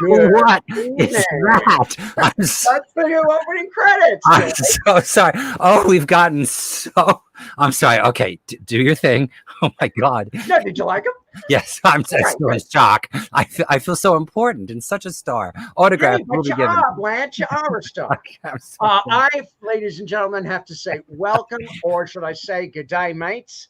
What is that? That's the new opening credits. I'm so sorry. Oh, we've gotten so. I'm sorry. Okay, do your thing. Oh my God. No, did you like them? Yes, I'm just still in shock. I feel so important and such a star. Autograph will be given. Blanche, you are a star. Okay, I, ladies and gentlemen, have to say welcome, or should I say good day, mates.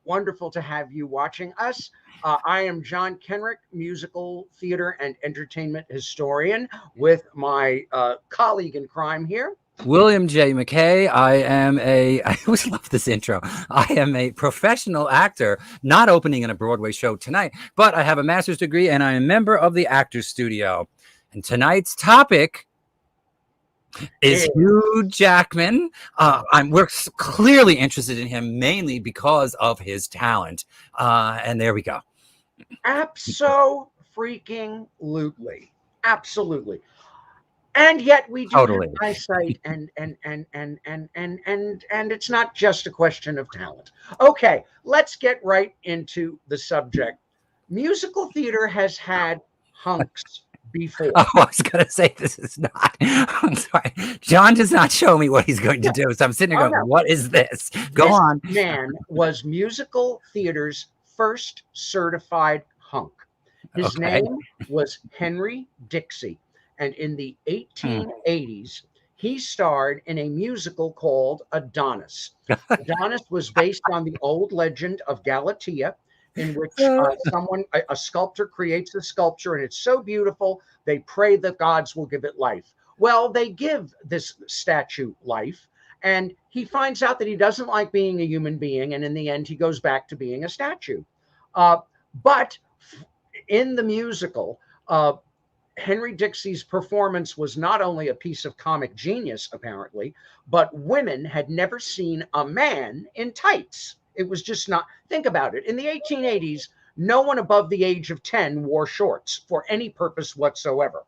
Wonderful to have you watching us. I am John Kenrick, musical theater and entertainment historian, with my colleague in crime here, William J. McKay. I always love this intro. I am a professional actor, not opening in a Broadway show tonight, but I have a master's degree and I am a member of the Actors Studio. And tonight's topic is Hugh Jackman. We're clearly interested in him mainly because of his talent. And there we go. Abso-freaking-lutely. Absolutely. And yet we do have eyesight, and it's not just a question of talent. Okay, let's get right into the subject. Musical theater has had hunks before. Oh, I was going to say this is not. I'm sorry. John does not show me what he's going to do. So I'm sitting there going, what is this? Go on. This man was musical theater's first certified hunk. His name was Henry Dixie. And in the 1880s, he starred in a musical called Adonis. Adonis was based on the old legend of Galatea, in which a sculptor creates a sculpture, and it's so beautiful, they pray that gods will give it life. Well, they give this statue life, and he finds out that he doesn't like being a human being, and in the end, he goes back to being a statue. But in the musical, Henry Dixie's performance was not only a piece of comic genius, apparently, but women had never seen a man in tights. It was just not. Think about it. In the 1880s, no one above the age of 10 wore shorts for any purpose whatsoever.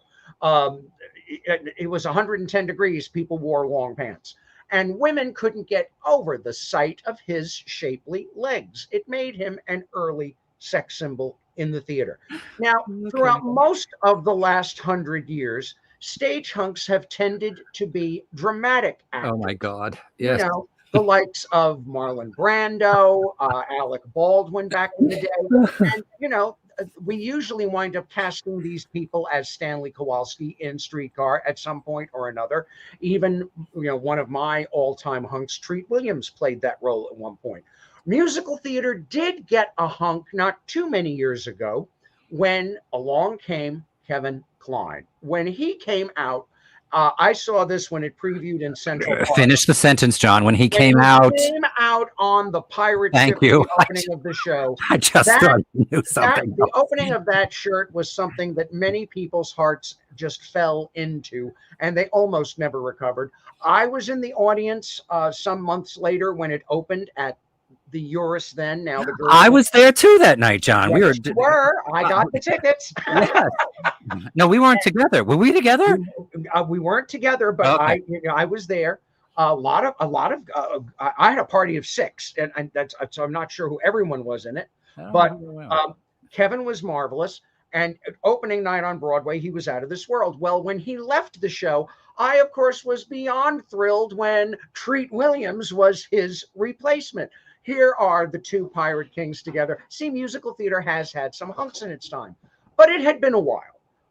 It was 110 degrees. People wore long pants. And women couldn't get over the sight of his shapely legs. It made him an early sex symbol in the theater. Now, throughout most of the last 100 years, stage hunks have tended to be dramatic actors. Oh my God. Yes. You know, the likes of Marlon Brando, Alec Baldwin back in the day. And, you know, we usually wind up casting these people as Stanley Kowalski in Streetcar at some point or another. Even, you know, one of my all-time hunks, Treat Williams, played that role at one point. Musical theater did get a hunk not too many years ago when along came Kevin Kline. When he came out, I saw this when it previewed in Central Park. Finish the sentence, John. When he came out on the pirate ship, the opening of the show. I just knew something. The opening of that shirt was something that many people's hearts just fell into, and they almost never recovered. I was in the audience some months later when it opened at the Eurus then, now the girl. I was there too that night, John. Yes, I got the tickets. Yes. No, we weren't together. Were we together? We weren't together, but I was there. I had a party of 6, and that's, so I'm not sure who everyone was in it, but Kevin was marvelous. And opening night on Broadway, he was out of this world. Well, when he left the show, I, of course, was beyond thrilled when Treat Williams was his replacement. Here are the two pirate kings together. See, musical theater has had some hunks in its time, but it had been a while.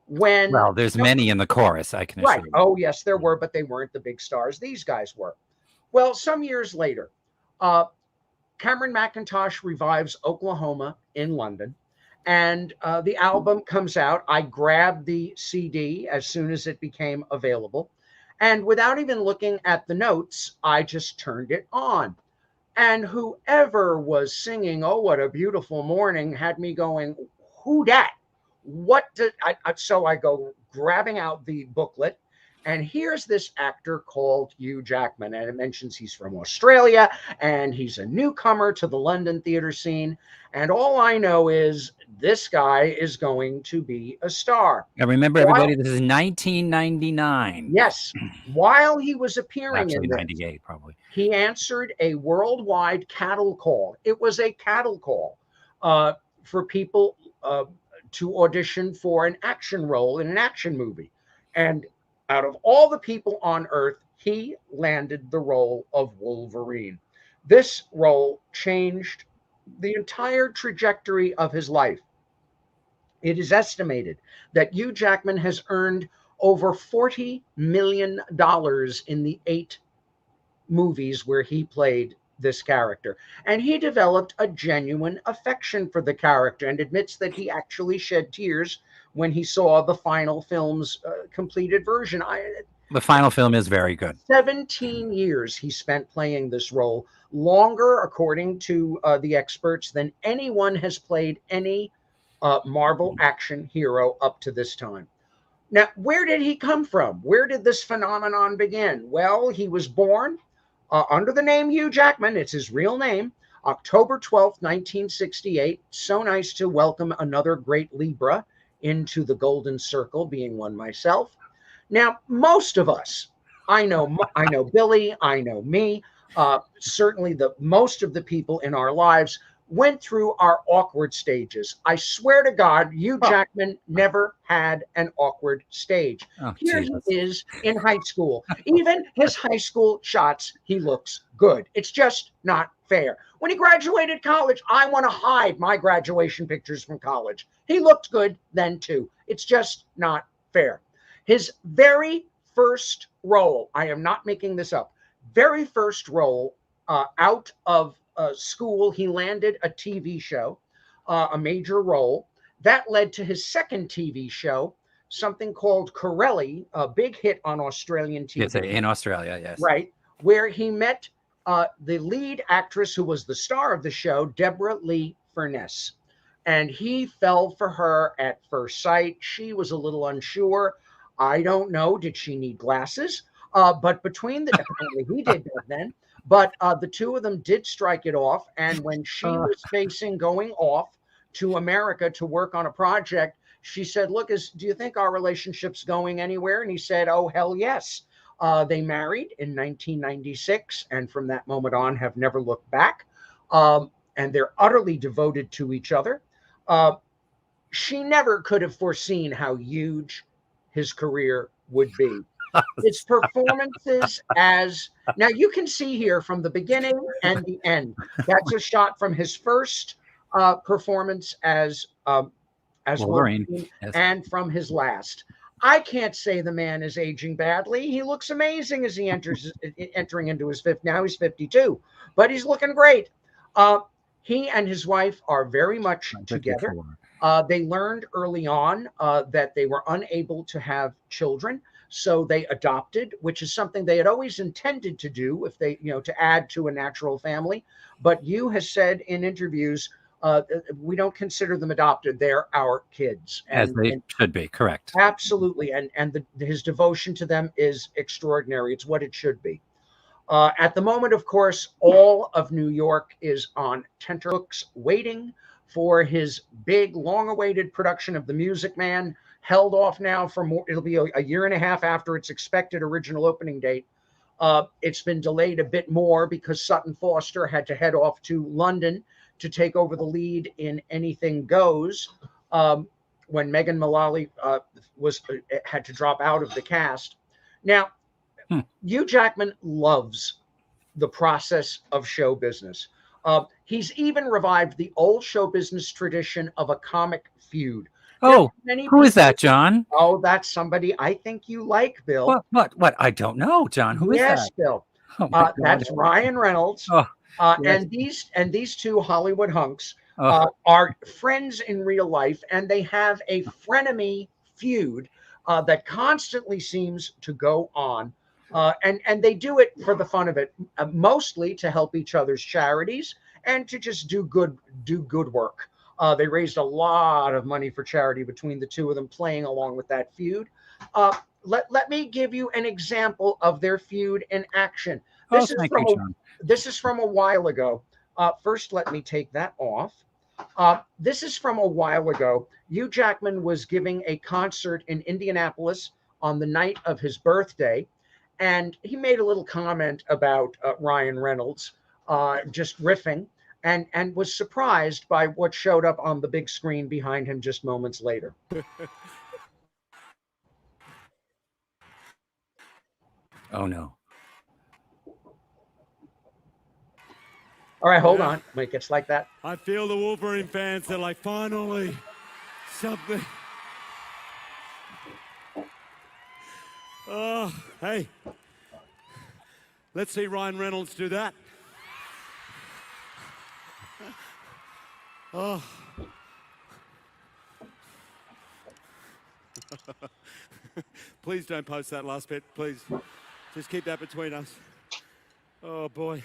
Well, there's many in the chorus, I can assure you. Oh, yes, there were, but they weren't the big stars. These guys were. Well, some years later, Cameron McIntosh revives Oklahoma in London, and the album comes out. I grabbed the CD as soon as it became available, and without even looking at the notes, I just turned it on. And whoever was singing "Oh, What a Beautiful Morning" had me going, who dat? What did so I go grabbing out the booklet, and here's this actor called Hugh Jackman, and it mentions he's from Australia and he's a newcomer to the London theater scene. And all I know is this guy is going to be a star. And remember, everybody, this is 1999. Yes. While he was appearing in this, 98 probably, he answered a worldwide cattle call. It was a cattle call for people to audition for an action role in an action movie. And out of all the people on earth, he landed the role of Wolverine. This role changed the entire trajectory of his life. It is estimated that Hugh Jackman has earned over $40 million in the 8 movies where he played this character. And he developed a genuine affection for the character and admits that he actually shed tears when he saw the final film's completed version. The final film is very good. 17 years he spent playing this role, longer, according to the experts, than anyone has played any Marvel action hero up to this time. Now, where did he come from? Where did this phenomenon begin? Well, he was born under the name Hugh Jackman. It's his real name. October 12th, 1968. So nice to welcome another great Libra into the golden circle, being one myself. Now, most of us, I know Billy, I know me, certainly most of the people in our lives went through our awkward stages. I swear to God, Hugh Jackman never had an awkward stage. Here Jesus. He is in high school. Even his high school shots, he looks good. It's just not fair. When he graduated college, I want to hide my graduation pictures from college. He looked good then too. It's just not fair. His very first role, I am not making this up, very first role out of school, he landed a TV show, a major role. That led to his second TV show, something called Corelli, a big hit on Australian TV. Yes, in Australia, yes. Right, where he met the lead actress who was the star of the show, Deborah Lee Furness. And he fell for her at first sight. She was a little unsure. I don't know, did she need glasses? But between apparently he did back then. But the two of them did strike it off. And when she was facing going off to America to work on a project, she said, look, do you think our relationship's going anywhere? And he said, oh, hell yes. They married in 1996. And from that moment on, have never looked back. And they're utterly devoted to each other. She never could have foreseen how huge his career would be. His performances as now you can see here from the beginning and the end. That's a shot from his first performance as Wolverine, yes. And from his last. I can't say the man is aging badly. He looks amazing as he entering into his fifth. Now he's 52, but he's looking great. He and his wife are very much together. They learned early on that they were unable to have children. So they adopted, which is something they had always intended to do if they, to add to a natural family. But Hugh has said in interviews, we don't consider them adopted. They're our kids. As they should be, correct. Absolutely. And his devotion to them is extraordinary. It's what it should be. At the moment, of course, all of New York is on tenterhooks waiting for his big, long-awaited production of The Music Man, held off now for more. It'll be a year and a half after its expected original opening date. It's been delayed a bit more because Sutton Foster had to head off to London to take over the lead in Anything Goes when Megan Mullally had to drop out of the cast. Now, Hugh Jackman loves the process of show business. He's even revived the old show business tradition of a comic feud. Oh, who is that, John? Oh, that's somebody I think you like, Bill. What? I don't know, John. Who is that? Yes, Bill. Oh that's Ryan Reynolds. Oh, yes. and these two Hollywood hunks are friends in real life, and they have a frenemy feud that constantly seems to go on. And they do it for the fun of it, mostly to help each other's charities and to just do good work. They raised a lot of money for charity between the two of them playing along with that feud. Let me give you an example of their feud in action. This is from a while ago. First, let me take that off. This is from a while ago. Hugh Jackman was giving a concert in Indianapolis on the night of his birthday, and he made a little comment about Ryan Reynolds, just riffing. and was surprised by what showed up on the big screen behind him just moments later. Oh no. All right, hold on. When it gets like that. I feel the Wolverine fans are like, finally, something. Oh, hey. Let's see Ryan Reynolds do that. Oh. Please don't post that last bit, please. Just keep that between us. Oh, boy.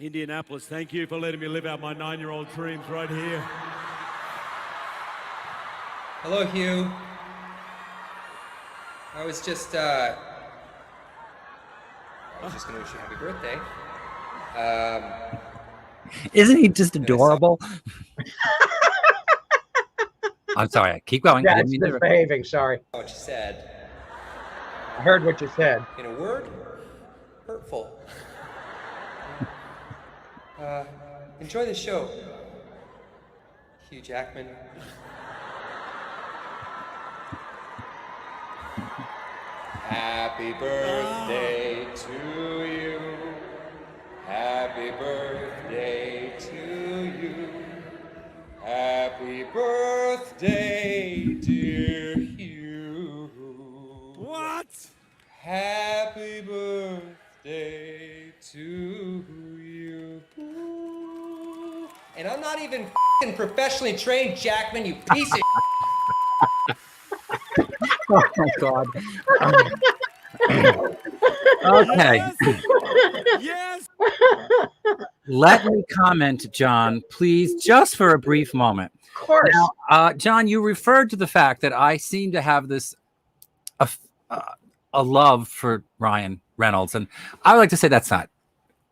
Indianapolis, thank you for letting me live out my 9-year-old dreams right here. Hello, Hugh. I was just going to wish you happy birthday. Isn't he just adorable? I'm sorry. Keep going. Yeah, it's misbehaving. Sorry. What you said. I heard what you said. In a word, hurtful. Enjoy the show, Hugh Jackman. Happy birthday to you. Happy birthday to you. Happy birthday, dear Hugh. What? Happy birthday to you. And I'm not even f***ing professionally trained, Jackman, you piece of Oh my God. Okay. Yes. Let me comment, John, please, just for a brief moment. Of course. Now, John, you referred to the fact that I seem to have this a love for Ryan Reynolds, and I would like to say that's not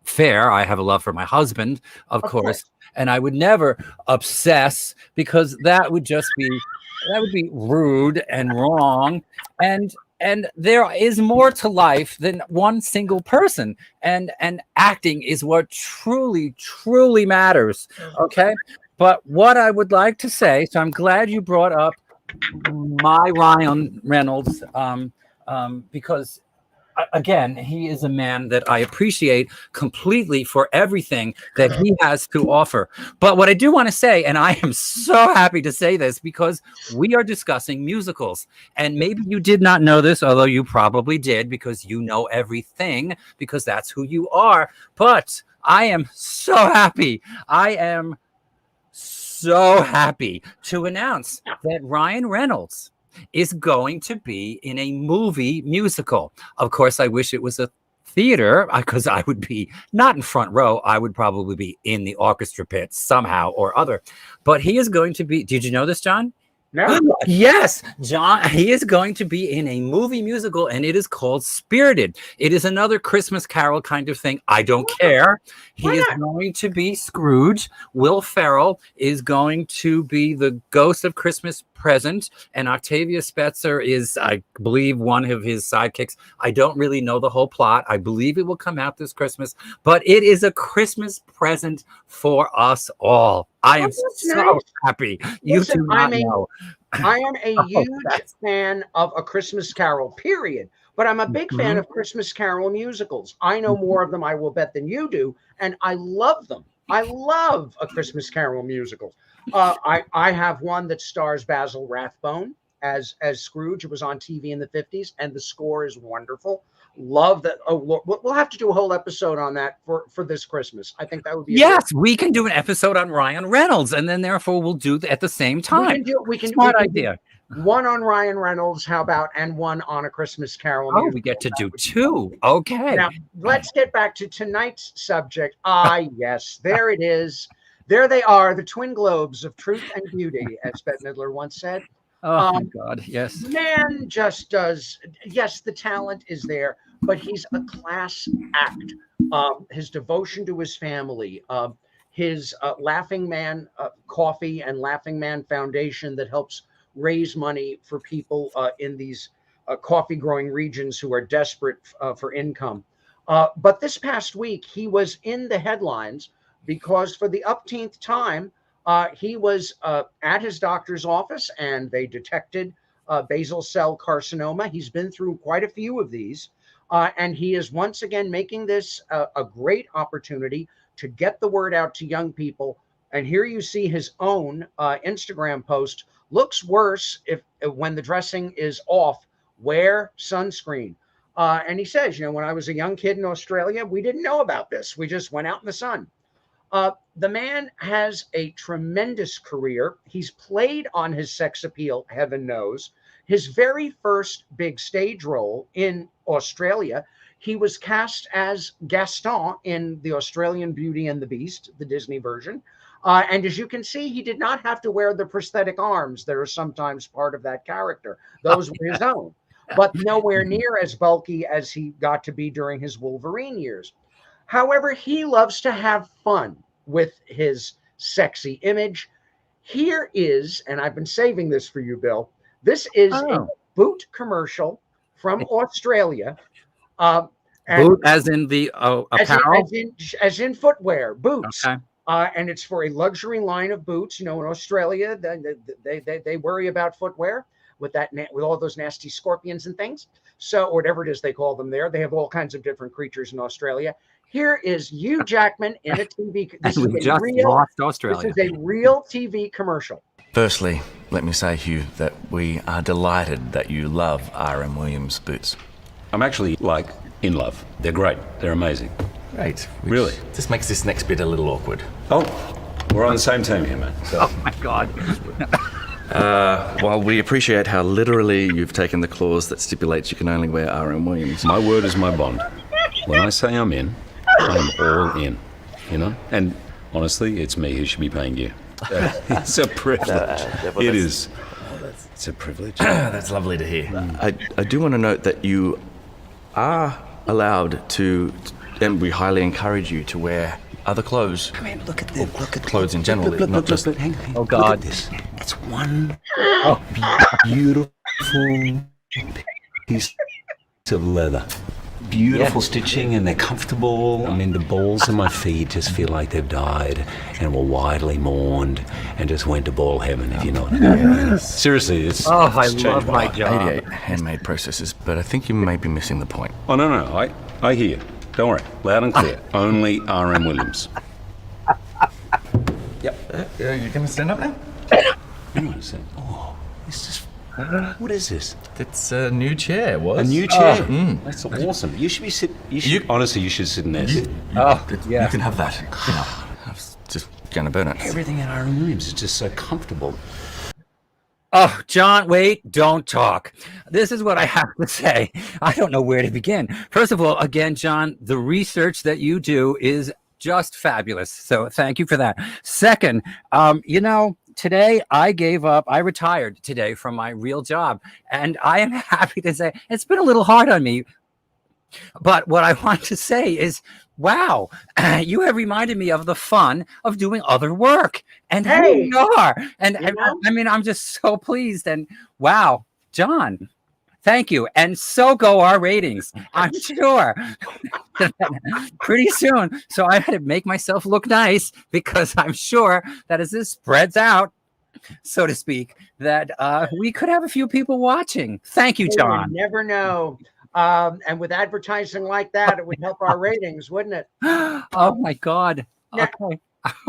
fair. I have a love for my husband, of course, and I would never obsess, because that would be rude and wrong, and there is more to life than one single person, and acting is what truly matters. Okay, but what I would like to say, so I'm glad you brought up my Ryan Reynolds, because again, he is a man that I appreciate completely for everything that he has to offer. But what I do want to say, and I am so happy to say this, because we are discussing musicals. And maybe you did not know this, although you probably did, because you know everything, because that's who you are. But I am so happy. I am so happy to announce that Ryan Reynolds is going to be in a movie musical. Of course, I wish it was a theater, because I would be not in front row. I would probably be in the orchestra pit somehow or other. But he is going to be, did you know this, John? No. Yes, John, he is going to be in a movie musical, and it is called Spirited. It is another Christmas Carol kind of thing. I don't care. He is going to be Scrooge. Will Ferrell is going to be the ghost of Christmas Present, and Octavia Spencer is, I believe, one of his sidekicks. I don't really know the whole plot. I believe it will come out this Christmas, but it is a Christmas present for us all. I am so happy. You do not know. I am a huge fan of A Christmas Carol, period. But I'm a big fan of Christmas Carol musicals. I know more of them, I will bet, than you do, and I love them. I love A Christmas Carol musicals. I have one that stars Basil Rathbone as Scrooge. It was on TV in the 50s, and the score is wonderful. Love that. Oh, we'll have to do a whole episode on that for this Christmas. I think that would be we can do an episode on Ryan Reynolds, and then therefore we'll do at the same time. We can Smart idea. One on Ryan Reynolds, how about, and one on A Christmas Carol. Oh, we get to do two. Okay. Now let's get back to tonight's subject. Yes, there it is. There they are, the twin globes of truth and beauty, as Bette Midler once said. Oh my God, yes. Man just does. Yes, the talent is there, but he's a class act. His devotion to his family, his Laughing Man Coffee and Laughing Man Foundation that helps raise money for people in these coffee growing regions who are desperate for income. But this past week, he was in the headlines because for the upteenth time, he was at his doctor's office and they detected basal cell carcinoma. He's been through quite a few of these. And he is once again making this a great opportunity to get the word out to young people. And here you see his own Instagram post. Looks worse if when the dressing is off, wear sunscreen. And he says, when I was a young kid in Australia, we didn't know about this. We just went out in the sun. The man has a tremendous career. He's played on his sex appeal, heaven knows. His very first big stage role in Australia, he was cast as Gaston in the Australian Beauty and the Beast, the Disney version. And as you can see, he did not have to wear the prosthetic arms that are sometimes part of that character. Those were his own, but nowhere near as bulky as he got to be during his Wolverine years. However, he loves to have fun with his sexy image. Here is, and I've been saving this for you, Bill. This is a boot commercial from Australia. Boot as in the apparel? As in footwear, boots. Okay. And it's for a luxury line of boots. In Australia, they worry about footwear with all those nasty scorpions and things. So, or whatever it is they call them there. They have all kinds of different creatures in Australia. Here is Hugh Jackman in a TV. This lost Australia. This is a real TV commercial. Firstly, let me say, Hugh, that we are delighted that you love R.M. Williams boots. I'm actually, in love. They're great. They're amazing. Great. Really? This makes this next bit a little awkward. Oh, we're on the same team here, man. So. Oh, my God. While we appreciate how literally you've taken the clause that stipulates you can only wear R.M. Williams. My word is my bond. When I say I'm in, I'm all in, And honestly, it's me who should be paying you. It's a privilege. It is. It's a privilege. That's lovely to hear. I do want to note that you are allowed to, and we highly encourage you to wear other clothes. I mean, look at this. Look at clothes in general, not just. Hang on. Oh, God. Look at this. It's one beautiful piece of leather. Beautiful stitching, and they're comfortable. I mean, the balls of my feet just feel like they've died and were widely mourned and just went to ball heaven, if you know what I mean. Seriously, it's. I changed love my life. job. 88 handmade processes, but I think you may be missing the point. Oh, no. I hear you. Don't worry. Loud and clear. Only R.M. Williams. Yep. You're going to stand up now? Hang on a second. Oh, this is. What is this? It's a new chair, A was. new chair? That's awesome. You should be sitting. Honestly, you should sit in this. You can have that. I was just going to burn it. Everything at R.M. Williams is just so comfortable. Oh, John, wait, don't talk. This is what I have to say. I don't know where to begin. First of all, again, John, the research that you do is just fabulous. So thank you for that. Second, today I retired today from my real job, and I am happy to say it's been a little hard on me. But what I want to say is, wow, you have reminded me of the fun of doing other work. And here you are. And I mean, I'm just so pleased. And wow, John, thank you. And so go our ratings, I'm sure. Pretty soon. So I had to make myself look nice, because I'm sure that as this spreads out, so to speak, that we could have a few people watching. Thank you, John. You never know. And with advertising like that, it would help our ratings, wouldn't it? Oh, my God. Now, Okay.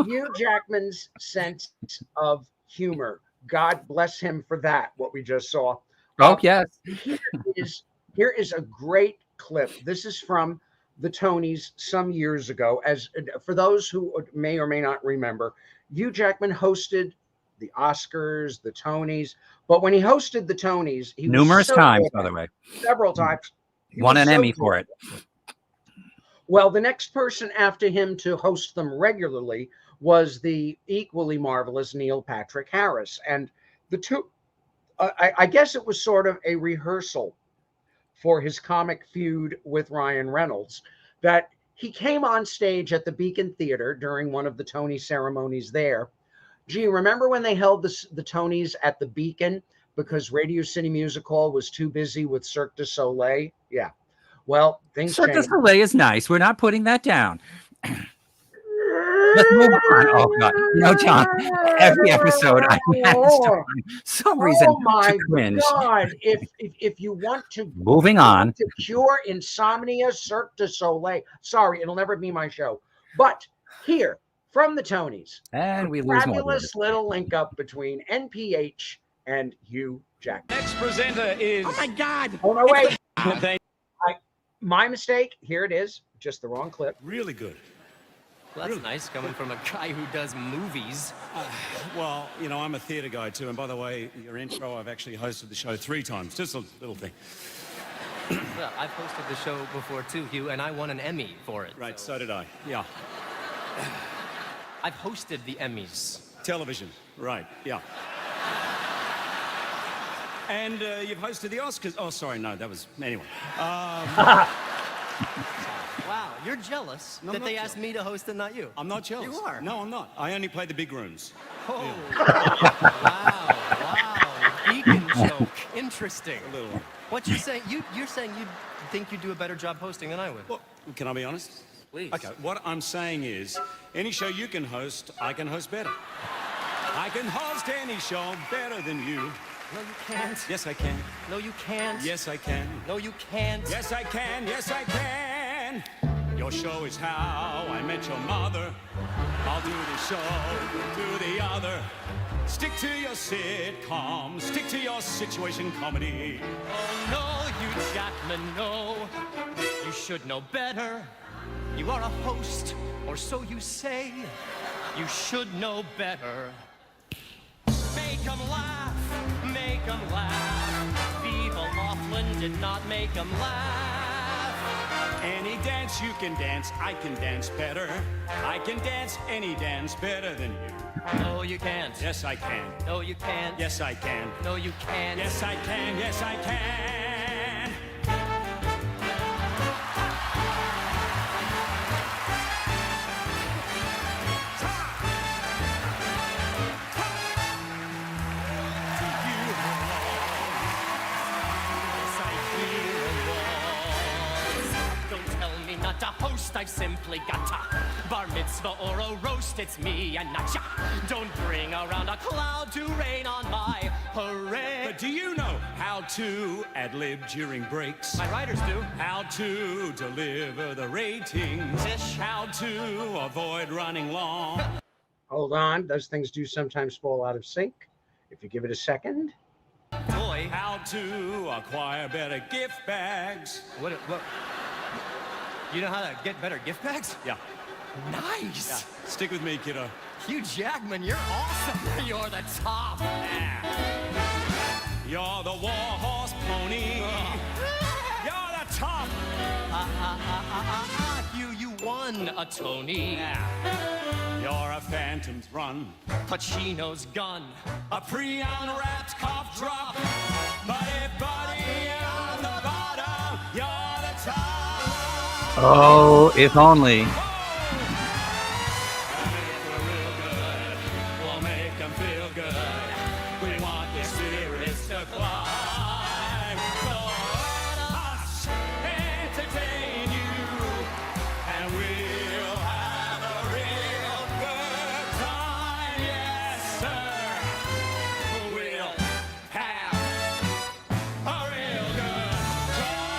Hugh Jackman's sense of humor, God bless him for that, what we just saw. Oh, yes. Here is a great clip. This is from the Tonys some years ago. As for those who may or may not remember, Hugh Jackman hosted the Oscars, the Tonys. But when he hosted the Tonys, he numerous was times, by the way. Several times. Won an Emmy for it. Well, the next person after him to host them regularly was the equally marvelous Neil Patrick Harris. And the two, I guess it was sort of a rehearsal for his comic feud with Ryan Reynolds, that he came on stage at the Beacon Theater during one of the Tony ceremonies there. Gee, remember when they held the Tonys at the Beacon because Radio City Music Hall was too busy with Cirque du Soleil? Yeah. Well, things Cirque du changed. Soleil is nice. We're not putting that down. let's move on. Oh God, John. Every episode, I manage to find some reason Oh my to cringe. God! If you want to Moving on. to cure insomnia, Cirque du Soleil. Sorry, it'll never be my show. But here from the Tonys, And we lose more. fabulous little link up between NPH and Hugh Jackman. Next presenter is. Oh my God! Oh no, wait! Thank- My mistake. Here it is. Just the wrong clip. Really good. Well, that's nice coming from a guy who does movies. Well, you know, I'm a theatre guy too. And by the way, your intro, I've actually hosted the show 3 times. Just a little thing. Well, I've hosted the show before too, Hugh, and I won an Emmy for it. Right, so did I. Yeah. I've hosted the Emmys. Television. Right, yeah. And you've hosted the Oscars. Oh, sorry, no, that was... Anyway. Wow, you're jealous No, that I'm they not asked me to host and not you. I'm not jealous. You are. No, I'm not. I only play the big rooms. Oh, wow. Beacon joke. Interesting. A little one. What you're saying? You're saying you think you do a better job hosting than I would. Well, can I be honest? Please. Okay, what I'm saying is, any show you can host, I can host better. I can host any show better than you. No, you can't. Yes, I can. No, you can't. Yes, I can. No, you can't. Yes, I can. Yes, I can. Your show is How I Met Your Mother. I'll do this show, do the other. Stick to your sitcom, stick to your situation comedy. Oh, no, Hugh Jackman, no. You should know better. You are a host, or so you say. You should know better. Make 'em laugh, make 'em laugh. Viva Laughlin did not make 'em laugh. Any dance you can dance, I can dance better. I can dance any dance better than you. No, you can't. Yes, I can. No, you can't. Yes, I can. No, you can't. Yes, I can. Yes, I can. Don't tell me not to host, I've simply got to. Bar mitzvah or a roast, it's me and not ya. Don't bring around a cloud to rain on my parade. But do you know how to ad-lib during breaks? My writers do. How to deliver the ratings? Ish. How to avoid running long? Hold on. Those things do sometimes fall out of sync. If you give it a second. Boy. How to acquire better gift bags? What? You know how to get better gift bags? Yeah. Nice. Yeah. Stick with me, kiddo. Hugh Jackman, you're awesome. You're the top. Yeah. You're the war horse pony. You're the top. Hugh, you won a Tony. Yeah. You're a phantom's run. Pacino's gun. A pre-unwrapped cough drop. Buddy on the bottom. You're the top. Oh, if only. We'll make them feel good. We want their spirits to climb. So let us entertain you, and we'll have a real good time. Yes, sir. We'll have a real good time.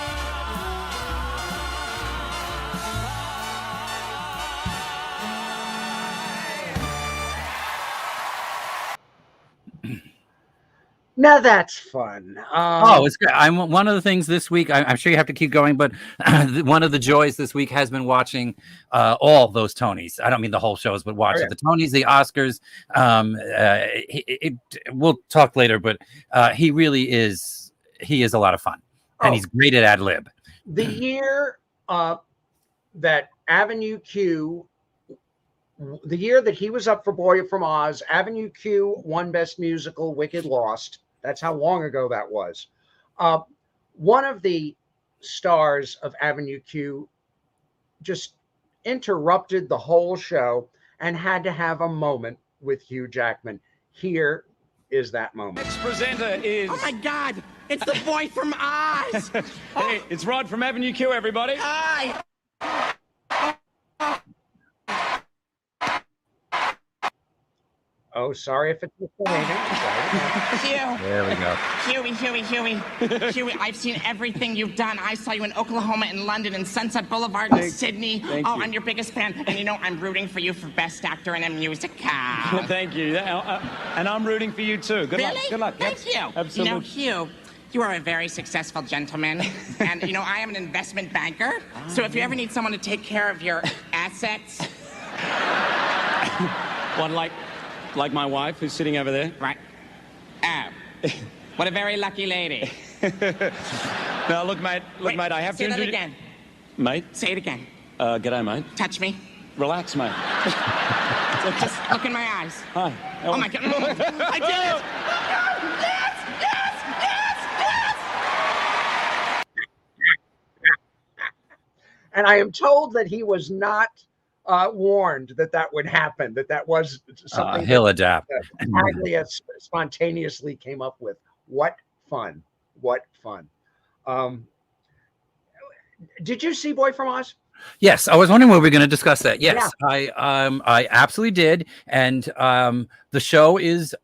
Now that's fun. Oh, it's good. I'm one of the things this week. I'm sure you have to keep going, but one of the joys this week has been watching all those Tonys. I don't mean the whole shows, but watching the Tonys, the Oscars. We'll talk later, but he really is. He is a lot of fun, and he's great at ad lib. The year that Avenue Q, the year that he was up for Boy from Oz, Avenue Q won Best Musical. Wicked lost. That's how long ago that was. One of the stars of Avenue Q just interrupted the whole show and had to have a moment with Hugh Jackman. Here is that moment. Next presenter is. Oh my God! It's the boy from Oz! Hey, it's Rod from Avenue Q, everybody. Hi! Oh, sorry if it's misbehaving. Hugh. There we go. Huey, I've seen everything you've done. I saw you in Oklahoma and London and Sunset Boulevard and Sydney. I'm your biggest fan. And you know, I'm rooting for you for Best Actor in a Musical. Thank you. And I'm rooting for you too. Good luck. Good luck. Thank you. Absolutely. You know, Hugh, you are a very successful gentleman. And, you know, I am an investment banker. So if you ever need someone to take care of your assets. What, like my wife who's sitting over there? Right. Oh. What a very lucky lady. No, look, mate, I have to Say that again. Mate? Say it again. G'day, mate. Touch me. Relax, mate. Just look in my eyes. Hi. Oh my God. I did it. And I am told that he was not warned that would happen, that was something He'll adapt. Aglia spontaneously came up with. What fun. What fun. Did you see Boy from Oz? Yes, I was wondering, were we going to discuss that? Yes, yeah. I absolutely did, and the show is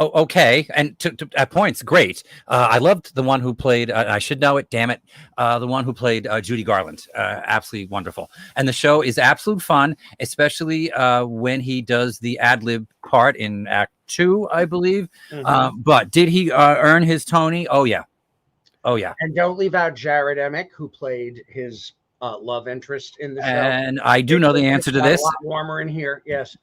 okay, and at points great. I loved the one who played. I should know it, damn it. The one who played Judy Garland, absolutely wonderful, and the show is absolute fun, especially when he does the ad lib part in Act 2, I believe. But did he earn his Tony? Oh yeah. And don't leave out Jared Emick, who played his love interest in the show. And I do know the answer to this. A lot warmer in here. Yes.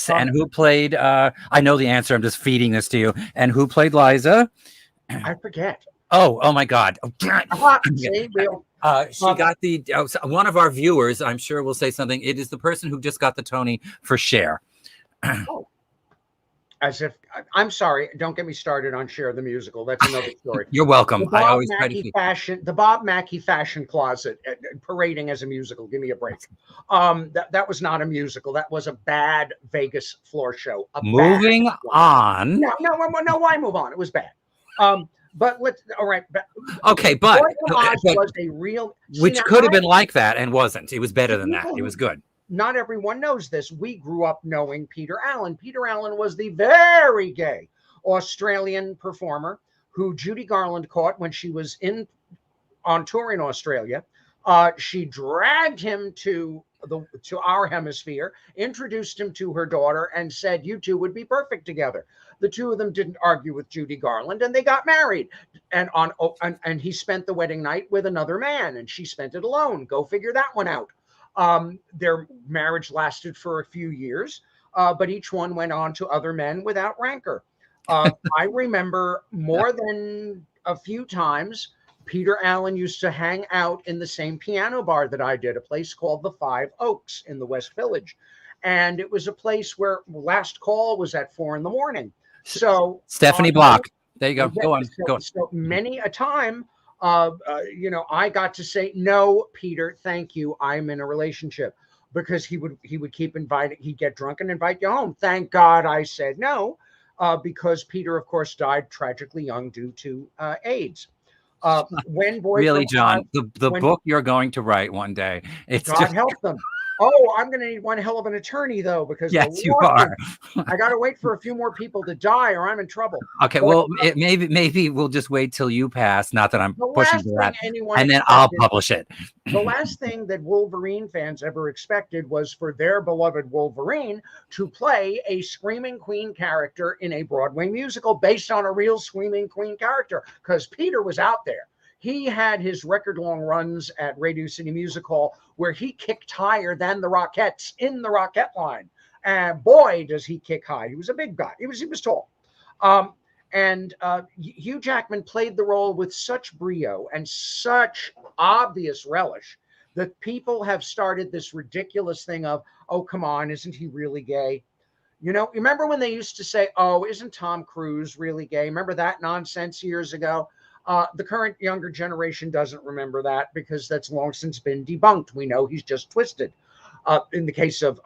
And who played? I know the answer. I'm just feeding this to you. And who played Liza? I forget. Oh my God. See, she got the one of our viewers. I'm sure will say something. It is the person who just got the Tony for Cher. As if I'm sorry, don't get me started on Cher the musical. That's another story. You're welcome. I always try to keep the Bob Mackie fashion closet parading as a musical. Give me a break. That was not a musical. That was a bad Vegas floor show. Moving on. No. Why move on? It was bad. But let's. All right. Okay, but was a real, which could have been like that and wasn't. It was better than that. It was good. Not everyone knows this. We grew up knowing Peter Allen. Peter Allen was the very gay Australian performer who Judy Garland caught when she was on tour in Australia. She dragged him to our hemisphere, introduced him to her daughter, and said, "You two would be perfect together." The two of them didn't argue with Judy Garland, and they got married. And he spent the wedding night with another man, and she spent it alone. Go figure that one out. Their marriage lasted for a few years, but each one went on to other men without rancor. I remember more than a few times, Peter Allen used to hang out in the same piano bar that I did, a place called the Five Oaks in the West Village. And it was a place where last call was at 4 a.m. So Stephanie Block. There you go. Go on. So many a time, I got to say, "No, Peter, thank you. I'm in a relationship," because he would keep inviting. He'd get drunk and invite you home. Thank God I said no, because Peter, of course, died tragically young due to AIDS. When Boy really, from John, Oz, the book you're going to write one day. It's God help them. Oh, I'm going to need one hell of an attorney, though, because yes, you are. I got to wait for a few more people to die, or I'm in trouble. Okay, well, maybe we'll just wait till you pass. Not that I'm pushing for that, and then I'll publish it. The last thing that Wolverine fans ever expected was for their beloved Wolverine to play a Screaming Queen character in a Broadway musical based on a real Screaming Queen character, because Peter was out there. He had his record-long runs at Radio City Music Hall where he kicked higher than the Rockettes in the Rockette line. And boy, does he kick high. He was a big guy. He was tall. And Hugh Jackman played the role with such brio and such obvious relish that people have started this ridiculous thing of, "Oh, come on, isn't he really gay?" Remember when they used to say, "Oh, isn't Tom Cruise really gay?" Remember that nonsense years ago? The current younger generation doesn't remember that because that's long since been debunked. We know he's just twisted in the case of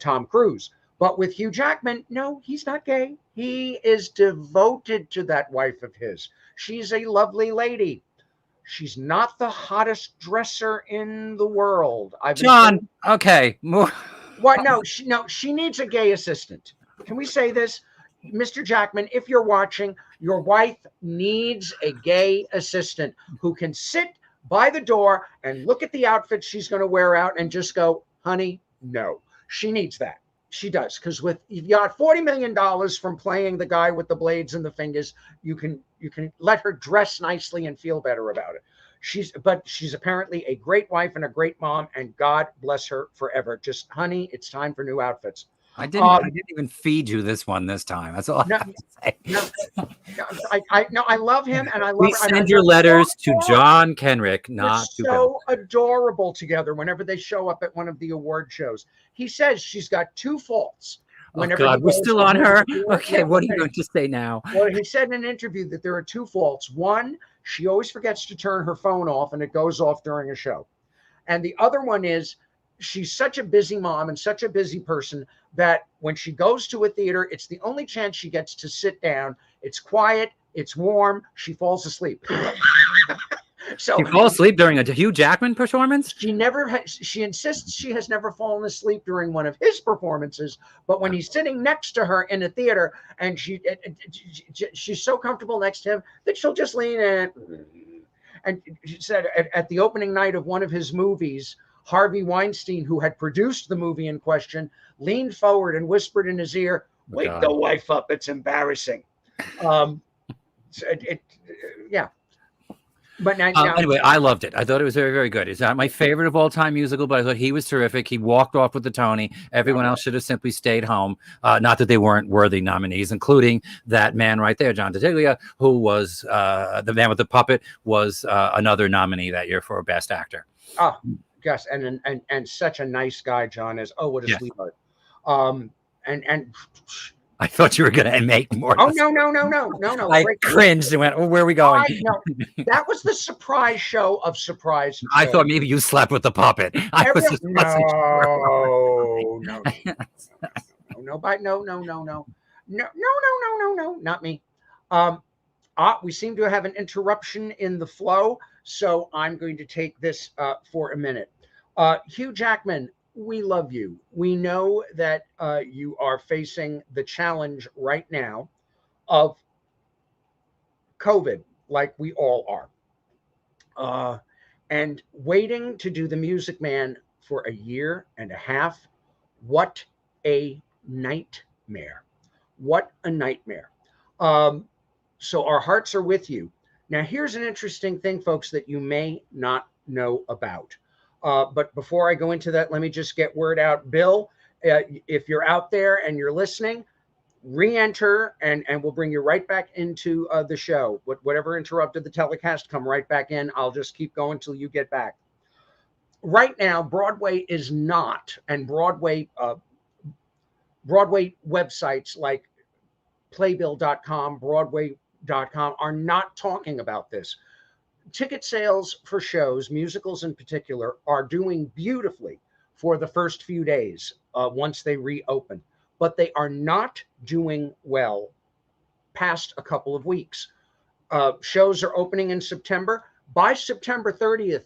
Tom Cruise. But with Hugh Jackman, no, he's not gay. He is devoted to that wife of his. She's a lovely lady. She's not the hottest dresser in the world. John, okay. What? No, she needs a gay assistant. can we say this? Mr. Jackman, if you're watching, your wife needs a gay assistant who can sit by the door and look at the outfit she's going to wear out and just go, honey, no. She needs that. She does, because with you got $40 million from playing the guy with the blades and the fingers, you can let her dress nicely and feel better about it. She's apparently a great wife and a great mom, and God bless her forever. Just, honey, it's time for new outfits. I didn't even feed you this one this time. That's all I have to say. I love him, and I love. We send your letters to John Kenrick, not to Bill. So adorable together whenever they show up at one of the award shows. He says she's got 2 faults. Oh God, we're still on her. Okay, what are you going to say now? Well, he said in an interview that there are 2 faults. One, she always forgets to turn her phone off, and it goes off during a show. And the other one is she's such a busy mom and such a busy person that when she goes to a theater, it's the only chance she gets to sit down. It's quiet, it's warm, she falls asleep. So she falls asleep during a Hugh Jackman performance? She insists she has never fallen asleep during one of his performances, but when he's sitting next to her in a theater and she's so comfortable next to him that she'll just lean in. And she said at the opening night of one of his movies, Harvey Weinstein, who had produced the movie in question, leaned forward and whispered in his ear, "Wake the wife up. It's embarrassing." Yeah. But now, anyway, I loved it. I thought it was very, very good. It's not my favorite of all time musical, but I thought he was terrific. He walked off with the Tony. Everyone else should have simply stayed home. Not that they weren't worthy nominees, including that man right there, John Titiglia, who was the man with the puppet, was another nominee that year for Best Actor. Oh, yes, and such a nice guy John is. Oh, what a sweetheart. And I thought you were going to make more. Oh, no. I cringed and went, "Oh, where are we going?" No, that was the surprise show of surprise. I thought maybe you slept with the puppet. I was just no, not me. We seem to have an interruption in the flow, so I'm going to take this for a minute. Hugh Jackman, we love you. We know that you are facing the challenge right now of COVID, like we all are. And waiting to do The Music Man for 1.5 years. What a nightmare. What a nightmare. So our hearts are with you. Now, here's an interesting thing, folks, that you may not know about. But before I go into that, let me just get word out. Bill, if you're out there and you're listening, re-enter and we'll bring you right back into the show. Whatever interrupted the telecast, come right back in. I'll just keep going till you get back. Right now, Broadway is not, and Broadway websites like Playbill.com, Broadway.com are not talking about this. Ticket sales for shows, musicals in particular, are doing beautifully for the first few days once they reopen, but they are not doing well past a couple of weeks. Shows are opening in September. By September 30th,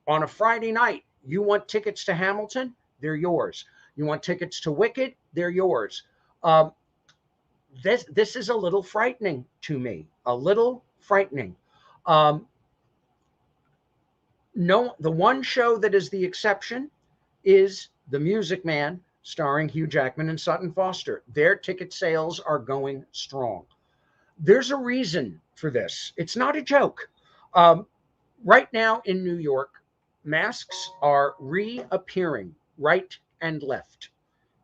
on a Friday night, you want tickets to Hamilton? They're yours. You want tickets to Wicked? They're yours. This is a little frightening to me. A little frightening. No, the one show that is the exception is The Music Man, starring Hugh Jackman and Sutton Foster. Their ticket sales are going strong. There's a reason for this. It's not a joke. Right now in New York, masks are reappearing right and left.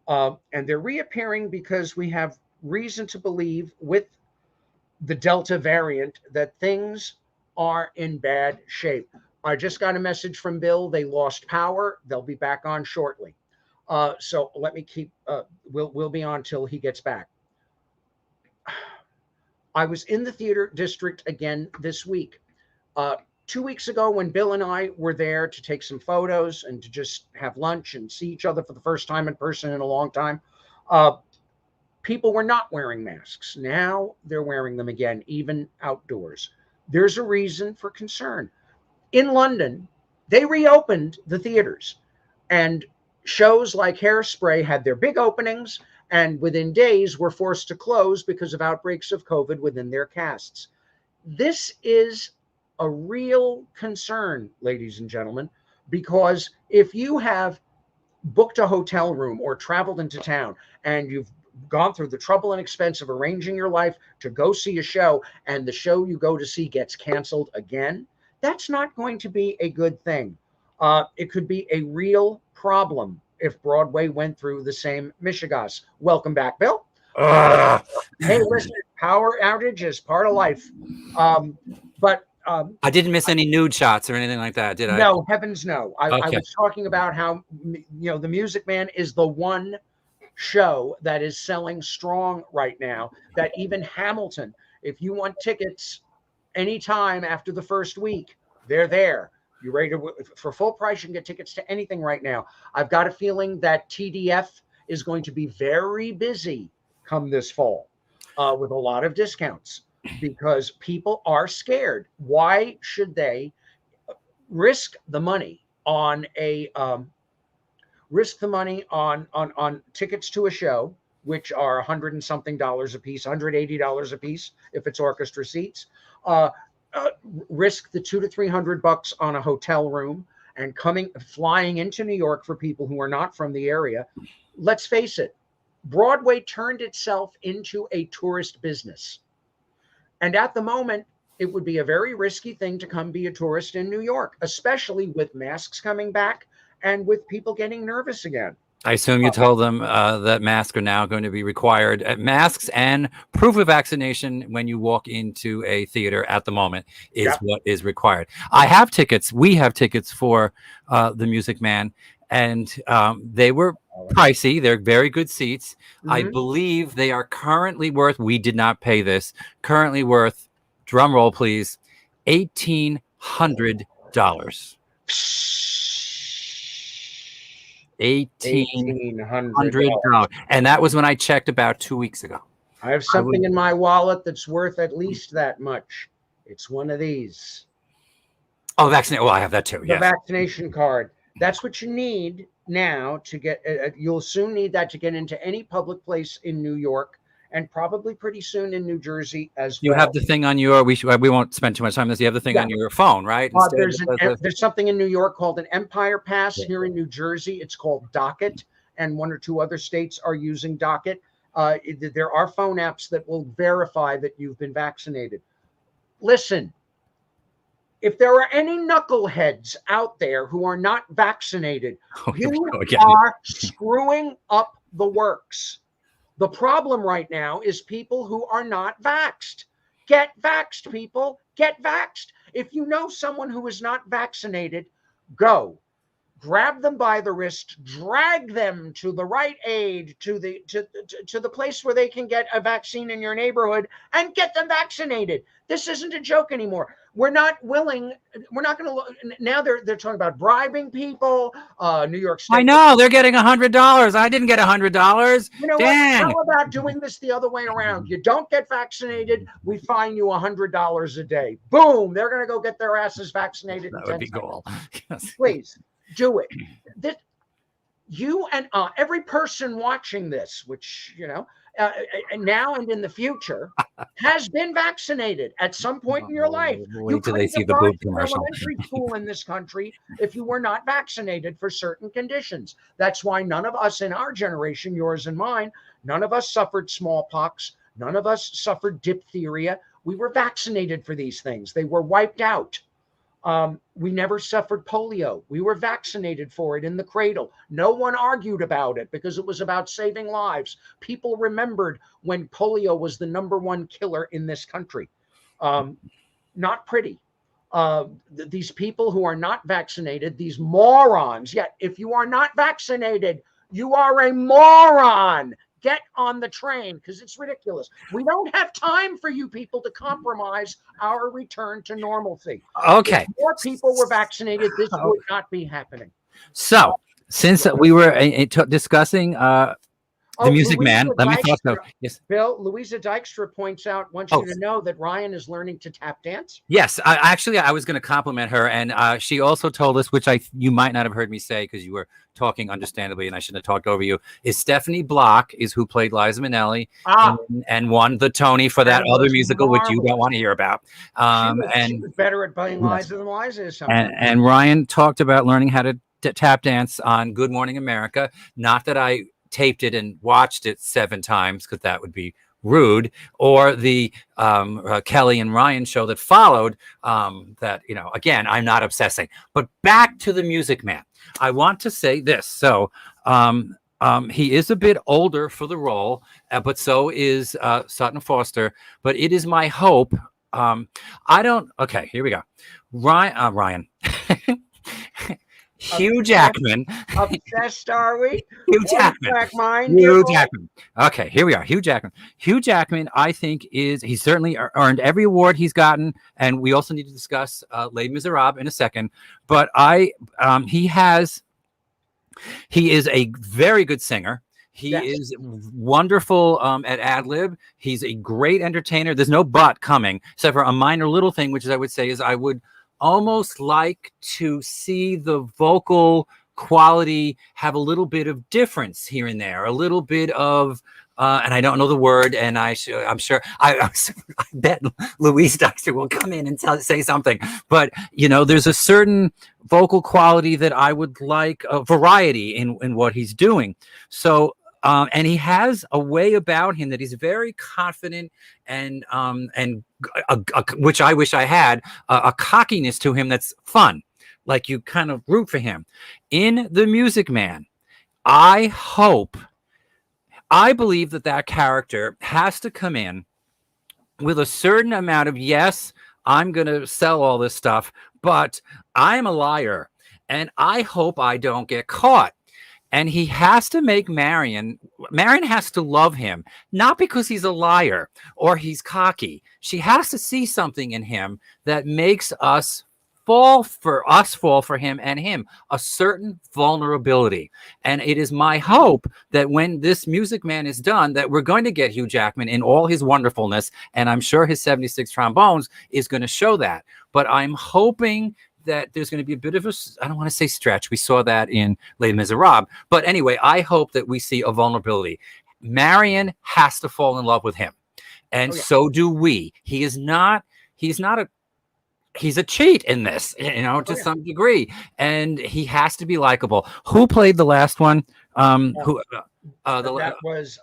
And they're reappearing because we have reason to believe with the Delta variant that things are in bad shape. I just got a message from Bill. They lost power. They'll be back on shortly. So let me keep, we'll be on till he gets back. I was in the theater district again this week. 2 weeks ago when Bill and I were there to take some photos and to just have lunch and see each other for the first time in person in a long time, people were not wearing masks. Now they're wearing them again, even outdoors. There's a reason for concern. In London, they reopened the theaters, and shows like Hairspray had their big openings, and within days were forced to close because of outbreaks of COVID within their casts. This is a real concern, ladies and gentlemen, because if you have booked a hotel room or traveled into town and you've gone through the trouble and expense of arranging your life to go see a show, and the show you go to see gets canceled again, that's not going to be a good thing. It could be a real problem if Broadway went through the same mishigas. Welcome back, Bill. Hey, listen, power outage is part of life. But I didn't miss any nude shots or anything like that, did I? no, heavens no. I Okay. was talking about how, the Music Man is the one show that is selling strong right now, that even Hamilton, if you want tickets anytime after the first week, they're there. You ready to, for full price, you can get tickets to anything right now. I've got a feeling that TDF is going to be very busy come this fall with a lot of discounts, because people are scared. Why should they risk the money on on tickets to a show, which are $100 and something a piece, $180 a piece if it's orchestra seats? Risk the $200 to $300 on a hotel room and flying into New York for people who are not from the area. Let's face it, Broadway turned itself into a tourist business. And at the moment, it would be a very risky thing to come be a tourist in New York, especially with masks coming back and with people getting nervous again. I assume you told them that masks are now going to be required. Masks and proof of vaccination when you walk into a theater at the moment is what is required. I have tickets. We have tickets for the Music Man, and they were pricey. They're very good seats. I believe they are currently worth, we did not pay this, currently worth, drum roll please, $1,800. $1,800, and that was when I checked about 2 weeks ago. I have something in my wallet that's worth at least that much. It's one of these. Oh, vaccinate. Well, I have that too. The vaccination card. That's what you need now to get. You'll soon need that to get into any public place in New York, and probably pretty soon in New Jersey as well. You have the thing on your. We won't spend too much time on this. You have the thing on your phone, right? There's something in New York called an Empire Pass. Here in New Jersey, it's called Docket, and 1 or 2 other states are using Docket. There are phone apps that will verify that you've been vaccinated. Listen, if there are any knuckleheads out there who are not vaccinated, you are screwing up the works. The problem right now is people who are not vaxxed. Get vaxxed, people. Get vaxxed. If you know someone who is not vaccinated, go. Grab them by the wrist, drag them to the right aid, to the place where they can get a vaccine in your neighborhood, and get them vaccinated. This isn't a joke anymore. We're not willing. We're not going to. Now they're talking about bribing people. New York State. I know they're getting $100. I didn't get $100. You know what? How about doing this the other way around? You don't get vaccinated, we fine you $100 a day. Boom! They're going to go get their asses vaccinated. That would be cool. Please do it. You and every person watching this, which now and in the future, has been vaccinated at some point in your life. Wait till they see the boob commercial. Elementary school in this country, if you were not vaccinated for certain conditions. That's why none of us in our generation, yours and mine, none of us suffered smallpox. None of us suffered diphtheria. We were vaccinated for these things. They were wiped out. We never suffered polio. We were vaccinated for it in the cradle. No one argued about it because it was about saving lives. People remembered when polio was the #1 killer in this country. Not pretty. These people who are not vaccinated, these morons, yet if you are not vaccinated, you are a moron. Get on the train because it's ridiculous. We don't have time for you people to compromise our return to normalcy. Okay. If more people were vaccinated, this would not be happening. So, since we were discussing The Music Man. Louisa Let me talk though. Dykstra, Yes. Bill, Louisa Dykstra wants Oh, you to know that Ryan is learning to tap dance. yes. I was going to compliment her, and she also told us, which you might not have heard me say because you were talking understandably, and I shouldn't have talked over you. Is Stephanie Block is who played Liza Minnelli and won the Tony for that other musical, which you don't want to hear about. She was better at playing Liza than Liza is sometimes. And Ryan talked about learning how to tap dance on Good Morning America. Not that I taped it and watched it 7 times because that would be rude, or the Kelly and Ryan show that followed. That, again, I'm not obsessing. But back to the Music Man. I want to say this. So he is a bit older for the role, but so is Sutton Foster. But it is my hope. Okay, here we go. Ryan. Hugh Jackman. Obsessed, are we? Hugh Jackman. Hugh Jackman. Okay, here we are. Hugh Jackman. Hugh Jackman, I think, he's certainly earned every award he's gotten, and we also need to discuss Les Miserables in a second. But he is a very good singer. He is wonderful at ad lib. He's a great entertainer. There's no but coming, except for a minor little thing, which I would say is I would almost like to see the vocal quality have a little bit of difference here and there, a little bit of and I don't know the word, and I'm sure I bet Louise Dykstra will come in and say something, but there's a certain vocal quality that I would like a variety in what he's doing. So and he has a way about him that he's very confident and which I wish I had, a cockiness to him that's fun. Like you kind of root for him. In The Music Man, I believe that character has to come in with a certain amount of, yes, I'm going to sell all this stuff, but I'm a liar, and I hope I don't get caught. And he has to make Marion has to love him, not because he's a liar or he's cocky. She has to see something in him that makes us fall for him and him, a certain vulnerability. And it is my hope that when this Music Man is done, that we're going to get Hugh Jackman in all his wonderfulness. And I'm sure his 76 trombones is going to show that. But I'm hoping that there's going to be a bit of I don't want to say stretch. We saw that in Les Miserables. But anyway, I hope that we see a vulnerability. Marion has to fall in love with him. And so do we. He's a cheat in this, to some degree. And he has to be likable. Who played the last one? That was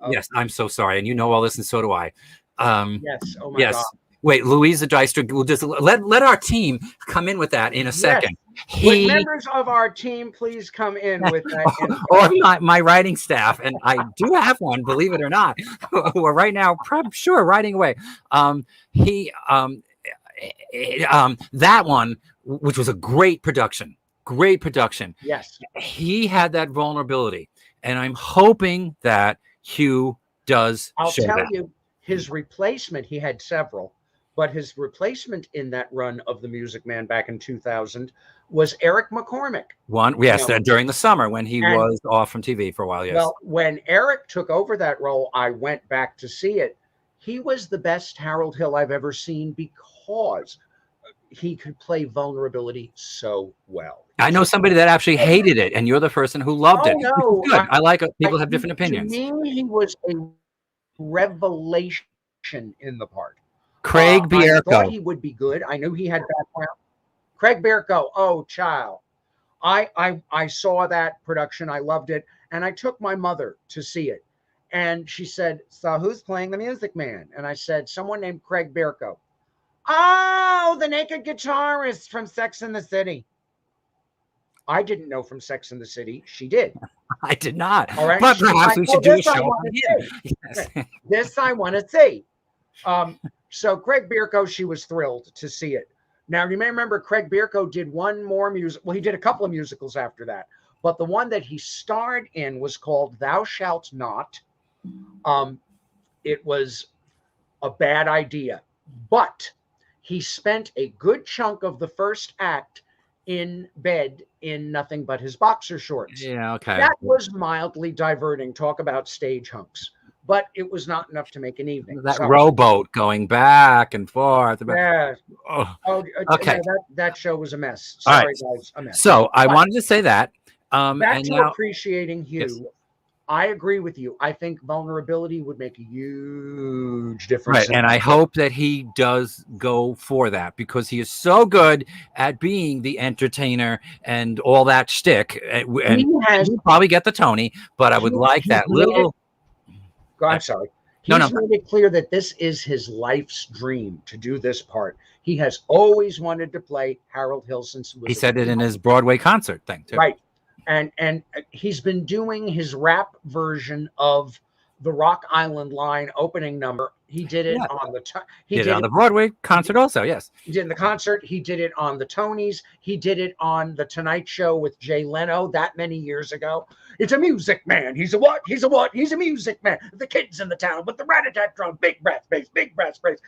yes, I'm so sorry. And you know all this, and so do I. Yes. Oh my God. Wait, Louisa Dykstra, we'll just let our team come in with that in a second. Would members of our team please come in with that? Or my writing staff, and I do have one, believe it or not, who are right now, writing away. That one, which was a great production. Yes. He had that vulnerability, and I'm hoping that Hugh does. I'll tell you, his replacement, he had several. But his replacement in that run of The Music Man back in 2000 was Eric McCormick. During the summer when he was off from TV for a while, yes. Well, when Eric took over that role, I went back to see it. He was the best Harold Hill I've ever seen because he could play vulnerability so well. I know somebody that actually hated it, and you're the person who loved it. No, good. I like it. People have different opinions. To me, he was a revelation in the part. Craig Bierko. I thought he would be good. I knew he had background. Craig Bierko. Oh, child. I saw that production. I loved it. And I took my mother to see it. And she said, so who's playing the Music Man? And I said, someone named Craig Bierko. Oh, the naked guitarist from Sex and the City. I didn't know from Sex and the City. She did. I did not. All right. But perhaps we should do a show on him. Yes. This I want to see. So Craig Bierko, she was thrilled to see it. Now, you may remember Craig Bierko did one more music. Well, he did a couple of musicals after that. But the one that he starred in was called Thou Shalt Not. It was a bad idea. But he spent a good chunk of the first act in bed in nothing but his boxer shorts. Yeah, okay. That was mildly diverting. Talk about stage hunks. But it was not enough to make an evening. That So, rowboat going back and forth. yeah. Oh, Oh, okay. no, that show was a mess. All Sorry, right. guys, a mess. So I But wanted to say that. back And to now, appreciating Hugh. Yes. I agree with you. I think vulnerability would make a huge difference. right. And I hope that he does go for that because he is so good at being the entertainer and all that shtick. And he'll probably get the Tony, but I would like that little. I'm sorry. No, He's no. made it clear that this is his life's dream to do this part. He has always wanted to play Harold Hill since He said it in his Broadway concert thing too. Right. And he's been doing his rap version of the Rock Island Line opening number. He did it on the He did it on the Broadway concert also. Yes. He did in the concert. He did it on the Tonys. He did it on the Tonight Show with Jay Leno that many years ago. It's a music man. He's a what? He's a what? He's a music man. The kids in the town with the rat-a-tat drum, big brass bass,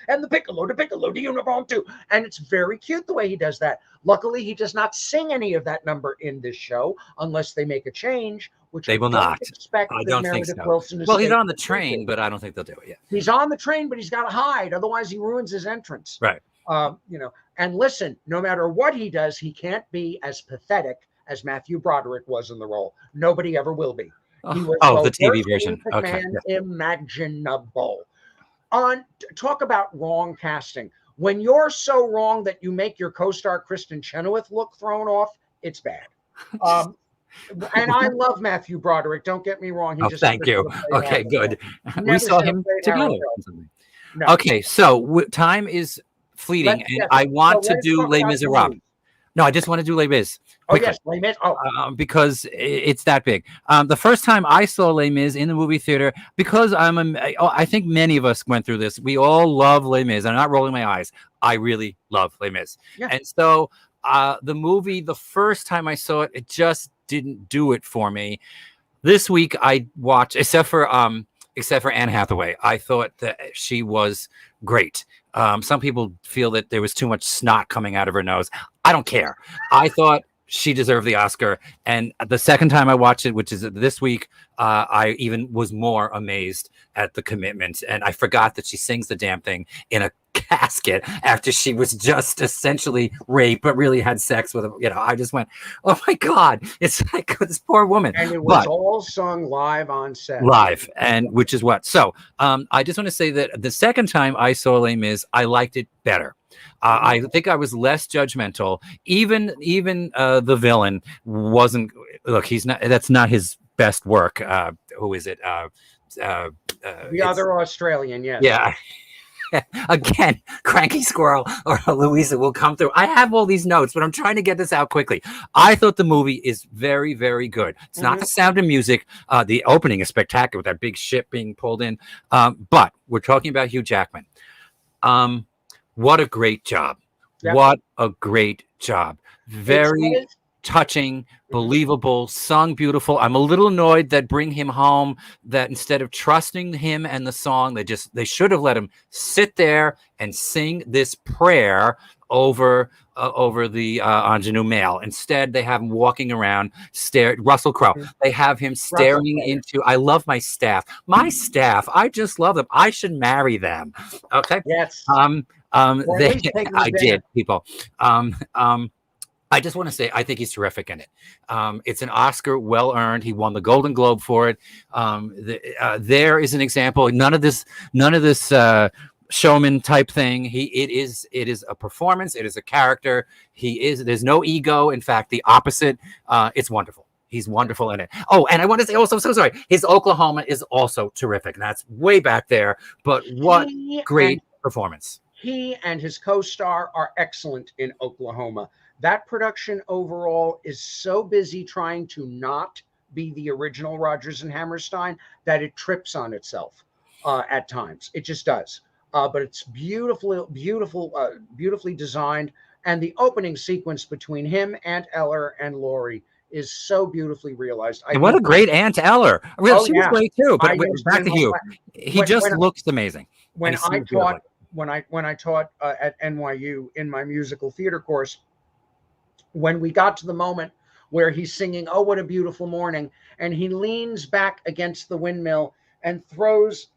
and the piccolo, the uniform too. And it's very cute the way he does that. Luckily, he does not sing any of that number in this show unless they make a change, which They will not. expect. I that don't think Meredith so. Wilson is Well, he's taking on the it. train, but I don't think they'll do it yet. He's on the train, but he's got to hide. Otherwise, he ruins his entrance. Right. And listen, no matter what he does, he can't be as pathetic as Matthew Broderick was in the role. Nobody ever will be. He was the TV worst version. music Okay. man imaginable. Talk about wrong casting. When you're so wrong that you make your co-star Kristen Chenoweth look thrown off, it's bad. And I love Matthew Broderick. Don't get me wrong. He Thank you. Okay, good. We Never saw should have him played together. Harold Hill. No. Okay, so time is fleeting, and I want to do Les Miserables. No, I just want to do Les Mis. Oh, yes, Les Mis. Because it's that big. The first time I saw Les Mis in the movie theater, because I think many of us went through this. We all love Les Mis. I'm not rolling my eyes. I really love Les Mis. Yeah. And so the movie, the first time I saw it, it just didn't do it for me. This week I watched, except for Anne Hathaway, I thought that she was great. Some people feel that there was too much snot coming out of her nose. I don't care. I thought she deserved the Oscar. And the second time I watched it, which is this week, I even was more amazed at the commitment. And I forgot that she sings the damn thing in a casket after she was just essentially raped, but really had sex with him. I just went, oh my God, it's like this poor woman. And it was all sung live on set. Live, and which is what. So I just want to say that the second time I saw Les Mis, I liked it better. I think I was less judgmental. Even the villain wasn't. Look, he's not. That's not his best work. Who is it? The other Australian, yes. Yeah. Again, Cranky Squirrel or Louisa will come through. I have all these notes, but I'm trying to get this out quickly. I thought the movie is very, very good. It's not the Sound of Music. The opening is spectacular with that big ship being pulled in. But we're talking about Hugh Jackman. What a great job. Yep. What a great job. Very touching, believable, sung beautiful. I'm a little annoyed that Bring Him Home, that instead of trusting him and the song, they should have let him sit there and sing this prayer over the ingenue male. Instead, they have him walking around, Russell Crowe. They have him staring into. I love my staff. My staff. I just love them. I should marry them. Okay. Yes. I did, people. I just want to say, I think he's terrific in it. It's an Oscar well earned. He won the Golden Globe for it. There is an example. None of this showman type thing. It is a performance. It is a character. There's no ego. In fact, the opposite. It's wonderful. He's wonderful in it. Oh, and I want to say also, so sorry. His Oklahoma is also terrific. And that's way back there. But what great performance. He and his co-star are excellent in Oklahoma. That production overall is so busy trying to not be the original Rodgers and Hammerstein that it trips on itself at times. It just does. But it's beautifully designed. And the opening sequence between him, Aunt Eller, and Laurie is so beautifully realized. And what a great Aunt Eller. Well, she was great too. But back to Hugh. He just looks amazing. When I taught at NYU in my musical theater course, when we got to the moment where he's singing "Oh, What a Beautiful Morning," and he leans back against the windmill and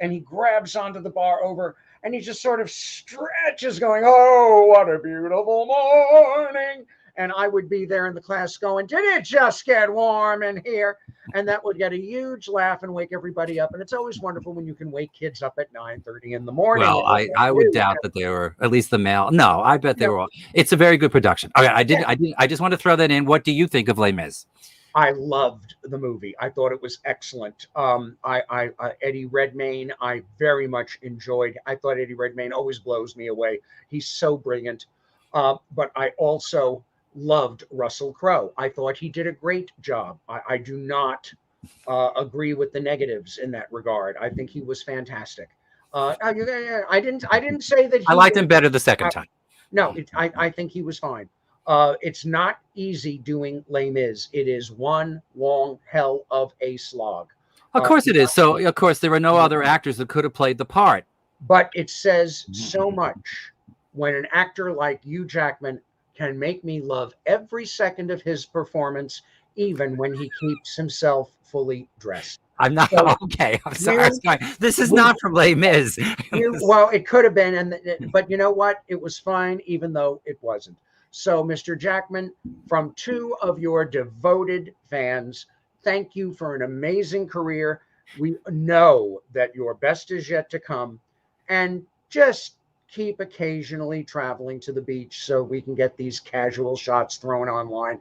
he grabs onto the bar over, and he just sort of stretches going, "Oh, what a beautiful morning." And I would be there in the class going, "Did it just get warm in here?" And that would get a huge laugh and wake everybody up. And it's always wonderful when you can wake kids up at 9:30 in the morning. Well, I would doubt that they were, at least the male. No, I bet they were all. It's a very good production. Okay, I just want to throw that in. What do you think of Les Mis? I loved the movie. I thought it was excellent. Eddie Redmayne, I very much enjoyed. I thought Eddie Redmayne always blows me away. He's so brilliant. But I also loved Russell Crowe. I thought he did a great job. I do not agree with the negatives in that regard. I think he was fantastic. I didn't say that I liked him better the second time. No, I think he was fine. It's not easy doing Les Mis. It is one long hell of a slog. Of course it is. So, of course, there were no other actors that could have played the part. But it says so much when an actor like Hugh Jackman can make me love every second of his performance, even when he keeps himself fully dressed. I'm not okay. I'm sorry. This is not from Les Mis. Well, it could have been, but you know what? It was fine, even though it wasn't. So, Mr. Jackman, from two of your devoted fans, thank you for an amazing career. We know that your best is yet to come, and just keep occasionally traveling to the beach so we can get these casual shots thrown online.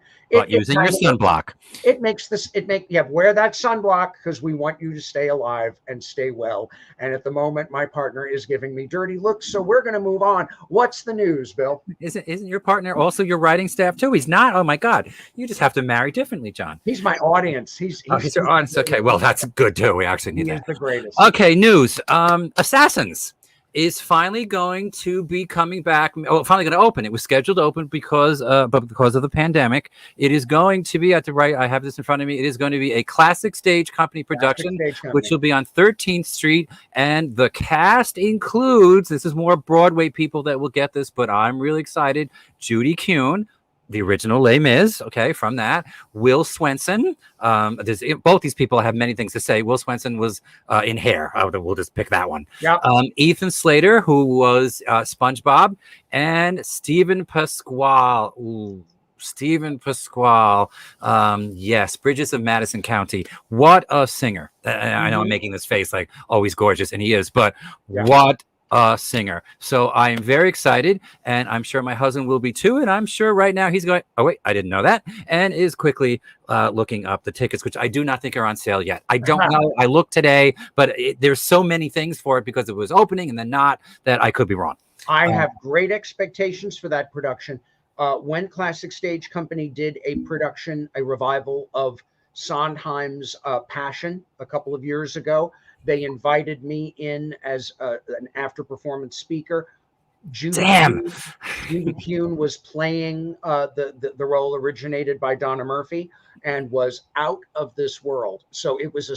Using your sunblock. Wear that sunblock because we want you to stay alive and stay well. And at the moment, my partner is giving me dirty looks, so we're going to move on. What's the news, Bill? Isn't your partner also your writing staff too? He's not. Oh my God! You just have to marry differently, John. He's my audience. He's your audience. Okay, well that's good too. We actually need that. He's the greatest. Okay, news. Assassins is finally going to be coming back. Oh, finally going to open. It was scheduled to open because of the pandemic. It is going to be I have this in front of me. It is going to be a Classic Stage Company production, which will be on 13th Street. And the cast includes, this is more Broadway people that will get this, but I'm really excited. Judy Kuhn, the original Les Mis, okay, from that. Will Swenson. Both these people have many things to say. Will Swenson was in Hair. We'll just pick that one. Yeah. Ethan Slater, who was SpongeBob, and Stephen Pasquale. Ooh, Stephen Pasquale. Yes, Bridges of Madison County. What a singer. I know I'm making this face like, oh, he's gorgeous, and he is, but what a singer. So I am very excited, and I'm sure my husband will be too. And I'm sure right now he's going, oh wait, I didn't know that, and is quickly looking up the tickets, which I do not think are on sale yet. I don't know. I looked today, but there's so many things for it because it was opening and then not, that I could be wrong. I have great expectations for that production. When Classic Stage Company did a revival of Sondheim's Passion a couple of years ago, they invited me in as an after-performance speaker. Judy Kuhn was playing the role originated by Donna Murphy and was out of this world. So it was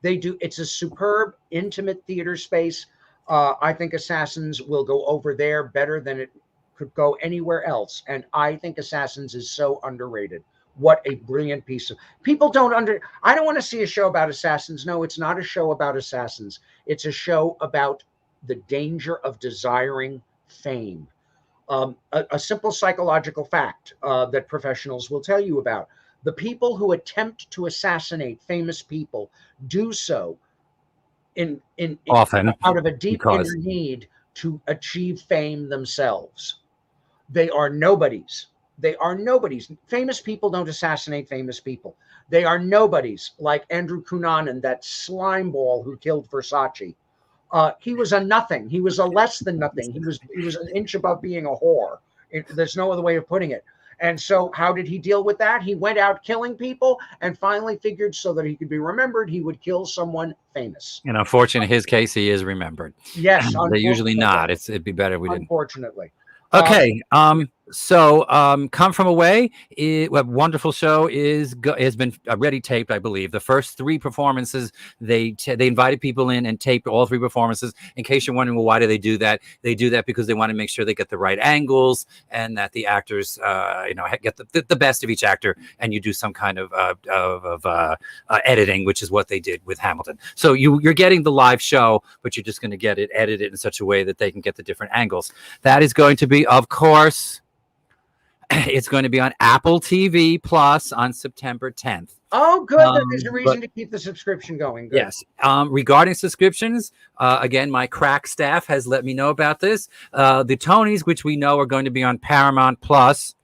it's a superb, intimate theater space. I think Assassins will go over there better than it could go anywhere else. And I think Assassins is so underrated. What a brilliant piece of people I don't want to see a show about assassins. No, it's not a show about assassins. It's a show about the danger of desiring fame. A simple psychological fact that professionals will tell you about. The people who attempt to assassinate famous people do so often out of a deep inner need to achieve fame themselves. They are nobodies. They are nobodies. Famous people don't assassinate famous people. They are nobodies, like Andrew Cunanan, that slimeball who killed Versace. He was a nothing. He was a less than nothing. He was an inch above being a whore. There's no other way of putting it. And so how did he deal with that? He went out killing people and finally figured so that he could be remembered, he would kill someone famous. And unfortunately, in his case, he is remembered. Yes. They're usually not. It'd be better if we didn't. Unfortunately. Okay. So, Come From Away, a wonderful show, has been already taped, I believe. The first 3 performances, they invited people in and taped all 3 performances. In case you're wondering, well, why do they do that? They do that because they want to make sure they get the right angles and that the actors, get the best of each actor, and you do some kind of editing, which is what they did with Hamilton. So you're getting the live show, but you're just going to get it edited in such a way that they can get the different angles. That is going to be, of course. It's going to be on Apple TV Plus on September 10th. Oh, good. There's a reason to keep the subscription going. Good. Yes. Regarding subscriptions, again, my crack staff has let me know about this. The Tonys, which we know are going to be on Paramount Plus,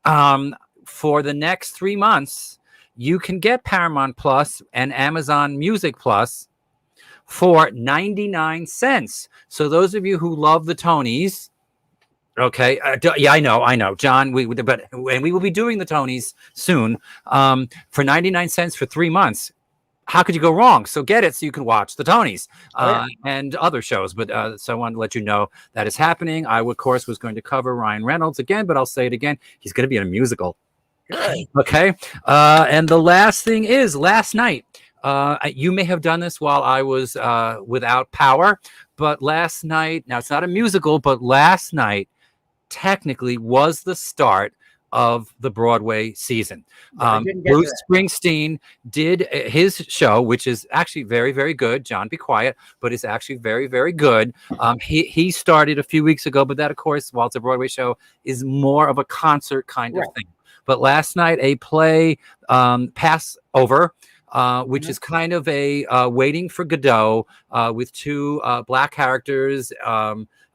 for the next 3 months, you can get Paramount Plus and Amazon Music Plus for 99 cents. So those of you who love the Tonys, okay. Yeah, I know, John. We will be doing the Tonys soon. For 99 cents for 3 months. How could you go wrong? So get it so you can watch the Tonys and other shows. But so I wanted to let you know that is happening. I, of course, was going to cover Ryan Reynolds again, but I'll say it again. He's going to be in a musical. Okay. And the last thing is last night. You may have done this while I was without power, but last night. Now it's not a musical, but last night. Technically was the start of the Broadway season. Bruce Springsteen did his show, which is actually very, very good. John, be quiet, but it's actually very, very good. He started a few weeks ago, but that, of course, while it's a Broadway show, is more of a concert kind of thing. But last night, a play, Passover, which is kind of a Waiting for Godot with 2 black characters.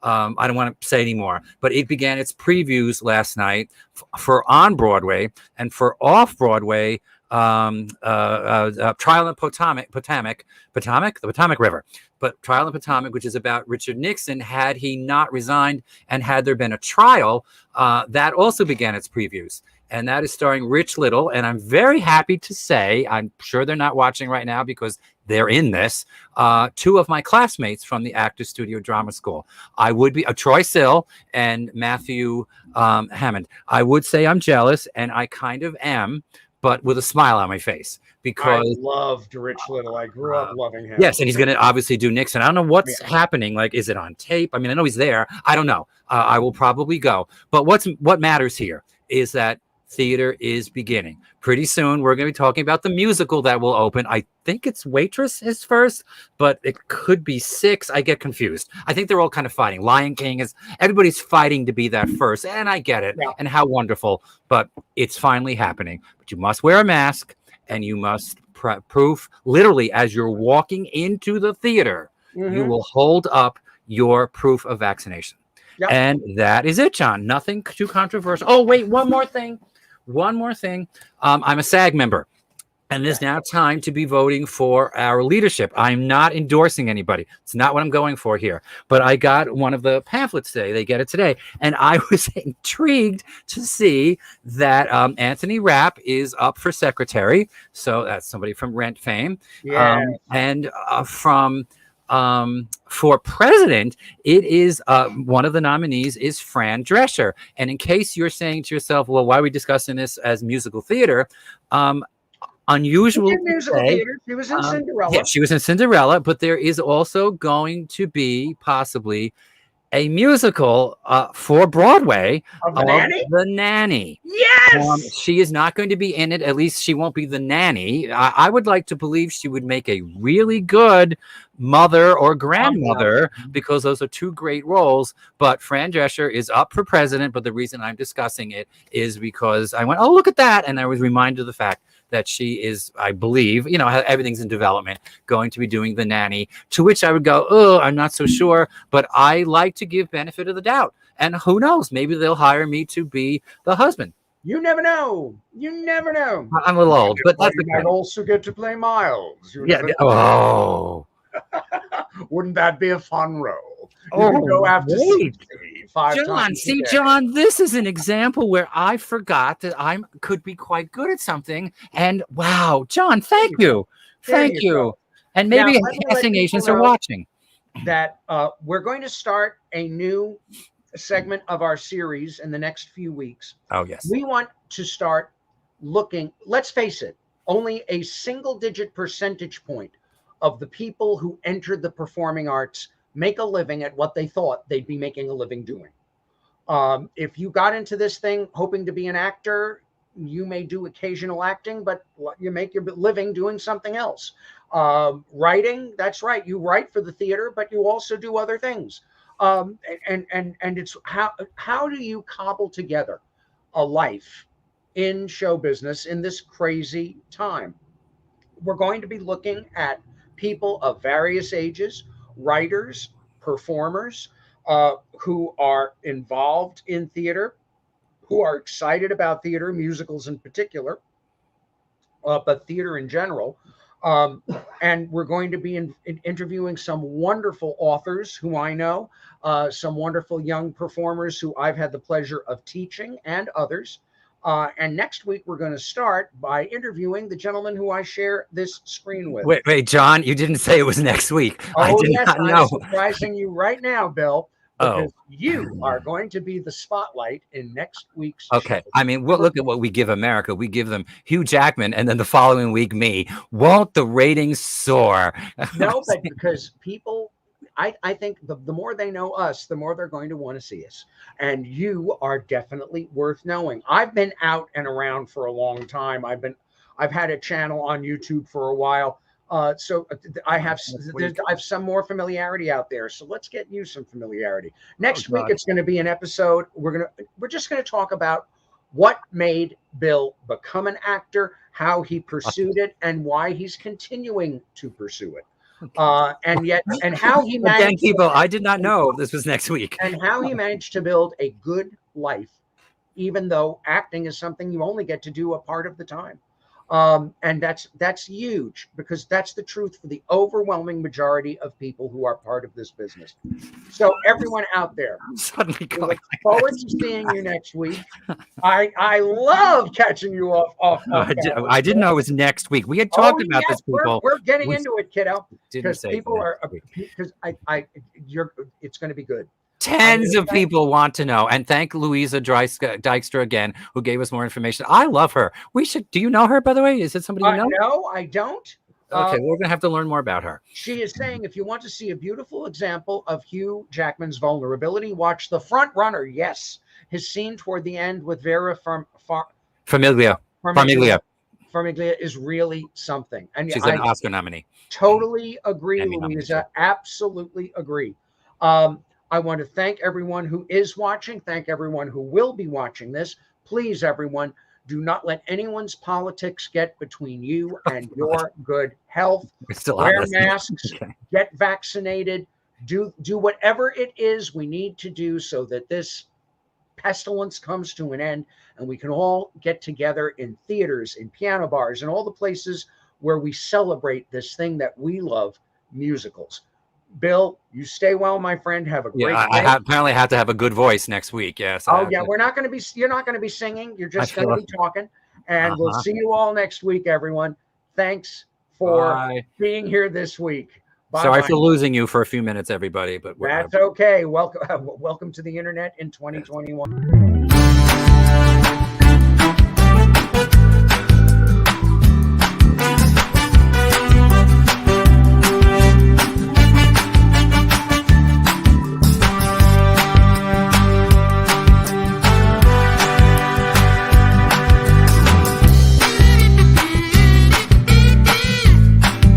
I don't want to say anymore, but it began its previews last night for on Broadway and for off Broadway. Trial in the Potomac River, but Trial in Potomac, which is about Richard Nixon, had he not resigned and had there been a trial, that also began its previews. And that is starring Rich Little. And I'm very happy to say, I'm sure they're not watching right now because they're in this, 2 of my classmates from the Actors Studio Drama School. I would be Troy Sill and Matthew Hammond. I would say I'm jealous, and I kind of am, but with a smile on my face. Because I loved Rich Little. I grew up loving him. Yes, and he's going to obviously do Nixon. I don't know what's happening. Like, is it on tape? I mean, I know he's there. I don't know. I will probably go. But what matters here is that theater is beginning. Pretty soon, we're going to be talking about the musical that will open. I think it's Waitress is first, but it could be 6. I get confused. I think they're all kind of fighting. Lion King is, everybody's fighting to be that first, and I get it, and how wonderful, but it's finally happening. But you must wear a mask, and you must proof, literally, as you're walking into the theater, you will hold up your proof of vaccination. And that is it, John. Nothing too controversial. Oh, wait, one more thing. I'm a SAG member, and it's now time to be voting for our leadership. I'm not endorsing anybody. It's not what I'm going for here. But I got one of the pamphlets today. They get it today. And I was intrigued to see that Anthony Rapp is up for secretary. So that's somebody from Rent fame. And for president, it is one of the nominees is Fran Drescher. And in case you're saying to yourself, well, why are we discussing this as musical theater? Unusual. Theater. She was in Cinderella. Yeah, she was in Cinderella, but there is also going to be possibly a musical for Broadway of The Nanny. Yes! She is not going to be in it. At least she won't be the nanny. I would like to believe she would make a really good mother or grandmother because those are 2 great roles. But Fran Drescher is up for president. But the reason I'm discussing it is because I went, oh, look at that. And I was reminded of the fact that she is, I believe, everything's in development, going to be doing The Nanny, to which I would go, oh, I'm not so sure, but I like to give benefit of the doubt. And who knows, maybe they'll hire me to be the husband. You never know. I'm a little old, but that's you might also get to play Miles. Oh. Wouldn't that be a fun role? Go after John, this is an example where I forgot that I could be quite good at something. And wow, John, thank you. Thank you. And maybe casting agents are watching. That we're going to start a new segment of our series in the next few weeks. Oh, yes. We want to start looking, let's face it, only a single-digit percentage point of the people who entered the performing arts make a living at what they thought they'd be making a living doing. If you got into this thing hoping to be an actor, you may do occasional acting, but you make your living doing something else. Writing, that's right. You write for the theater, but you also do other things. And it's how do you cobble together a life in show business in this crazy time? We're going to be looking at people of various ages, writers, performers, who are involved in theater, who are excited about theater, musicals in particular, but theater in general. And we're going to be interviewing some wonderful authors who I know, some wonderful young performers who I've had the pleasure of teaching, and others. And next week, we're going to start by interviewing the gentleman who I share this screen with. Wait, John, you didn't say it was next week. I did not know. I'm surprising you right now, Bill. Because you are going to be the spotlight in next week's show. I mean, look at what we give America. We give them Hugh Jackman, and then the following week, me. Won't the ratings soar? No, but because people, I think the more they know us, the more they're going to want to see us. And you are definitely worth knowing. I've been out and around for a long time. I've had a channel on YouTube for a while. So I have some more familiarity out there. So let's get you some familiarity. Next week, it's going to be an episode. We're just going to talk about what made Bill become an actor, how he pursued it, and why he's continuing to pursue it. And how he managed. Again, people, I did not know this was next week. And how he managed to build a good life, even though acting is something you only get to do a part of the time. And that's huge, because that's the truth for the overwhelming majority of people who are part of this business. So everyone out there, suddenly we look forward to seeing you next week. I love catching you off. I didn't know it was next week. We had talked about this, people. We're getting into it, kiddo. Because people are, because it's going to be good. Tens of people want to know. And thank Louisa Dykstra again, who gave us more information. I love her. Do you know her, by the way? Is it somebody you know? No, I don't. Okay, we're going to have to learn more about her. She is saying, if you want to see a beautiful example of Hugh Jackman's vulnerability, watch The Front Runner. Yes, his scene toward the end with Vera Farmiga is really something. And she's an Oscar nominee. Totally agree, Louisa. Absolutely agree. I want to thank everyone who is watching. Thank everyone who will be watching this. Please, everyone, do not let anyone's politics get between you and your good health. Wear masks, get vaccinated, do whatever it is we need to do so that this pestilence comes to an end and we can all get together in theaters, in piano bars, and all the places where we celebrate this thing that we love, musicals. Bill, you stay well, my friend. Have a great day. I apparently have to have a good voice next week. Yes. We're not going to be. You're not going to be singing. You're just going to be talking. And we'll see you all next week, everyone. Thanks for being here this week. Bye. Sorry for losing you for a few minutes, everybody. But that's okay. Welcome to the internet in 2021.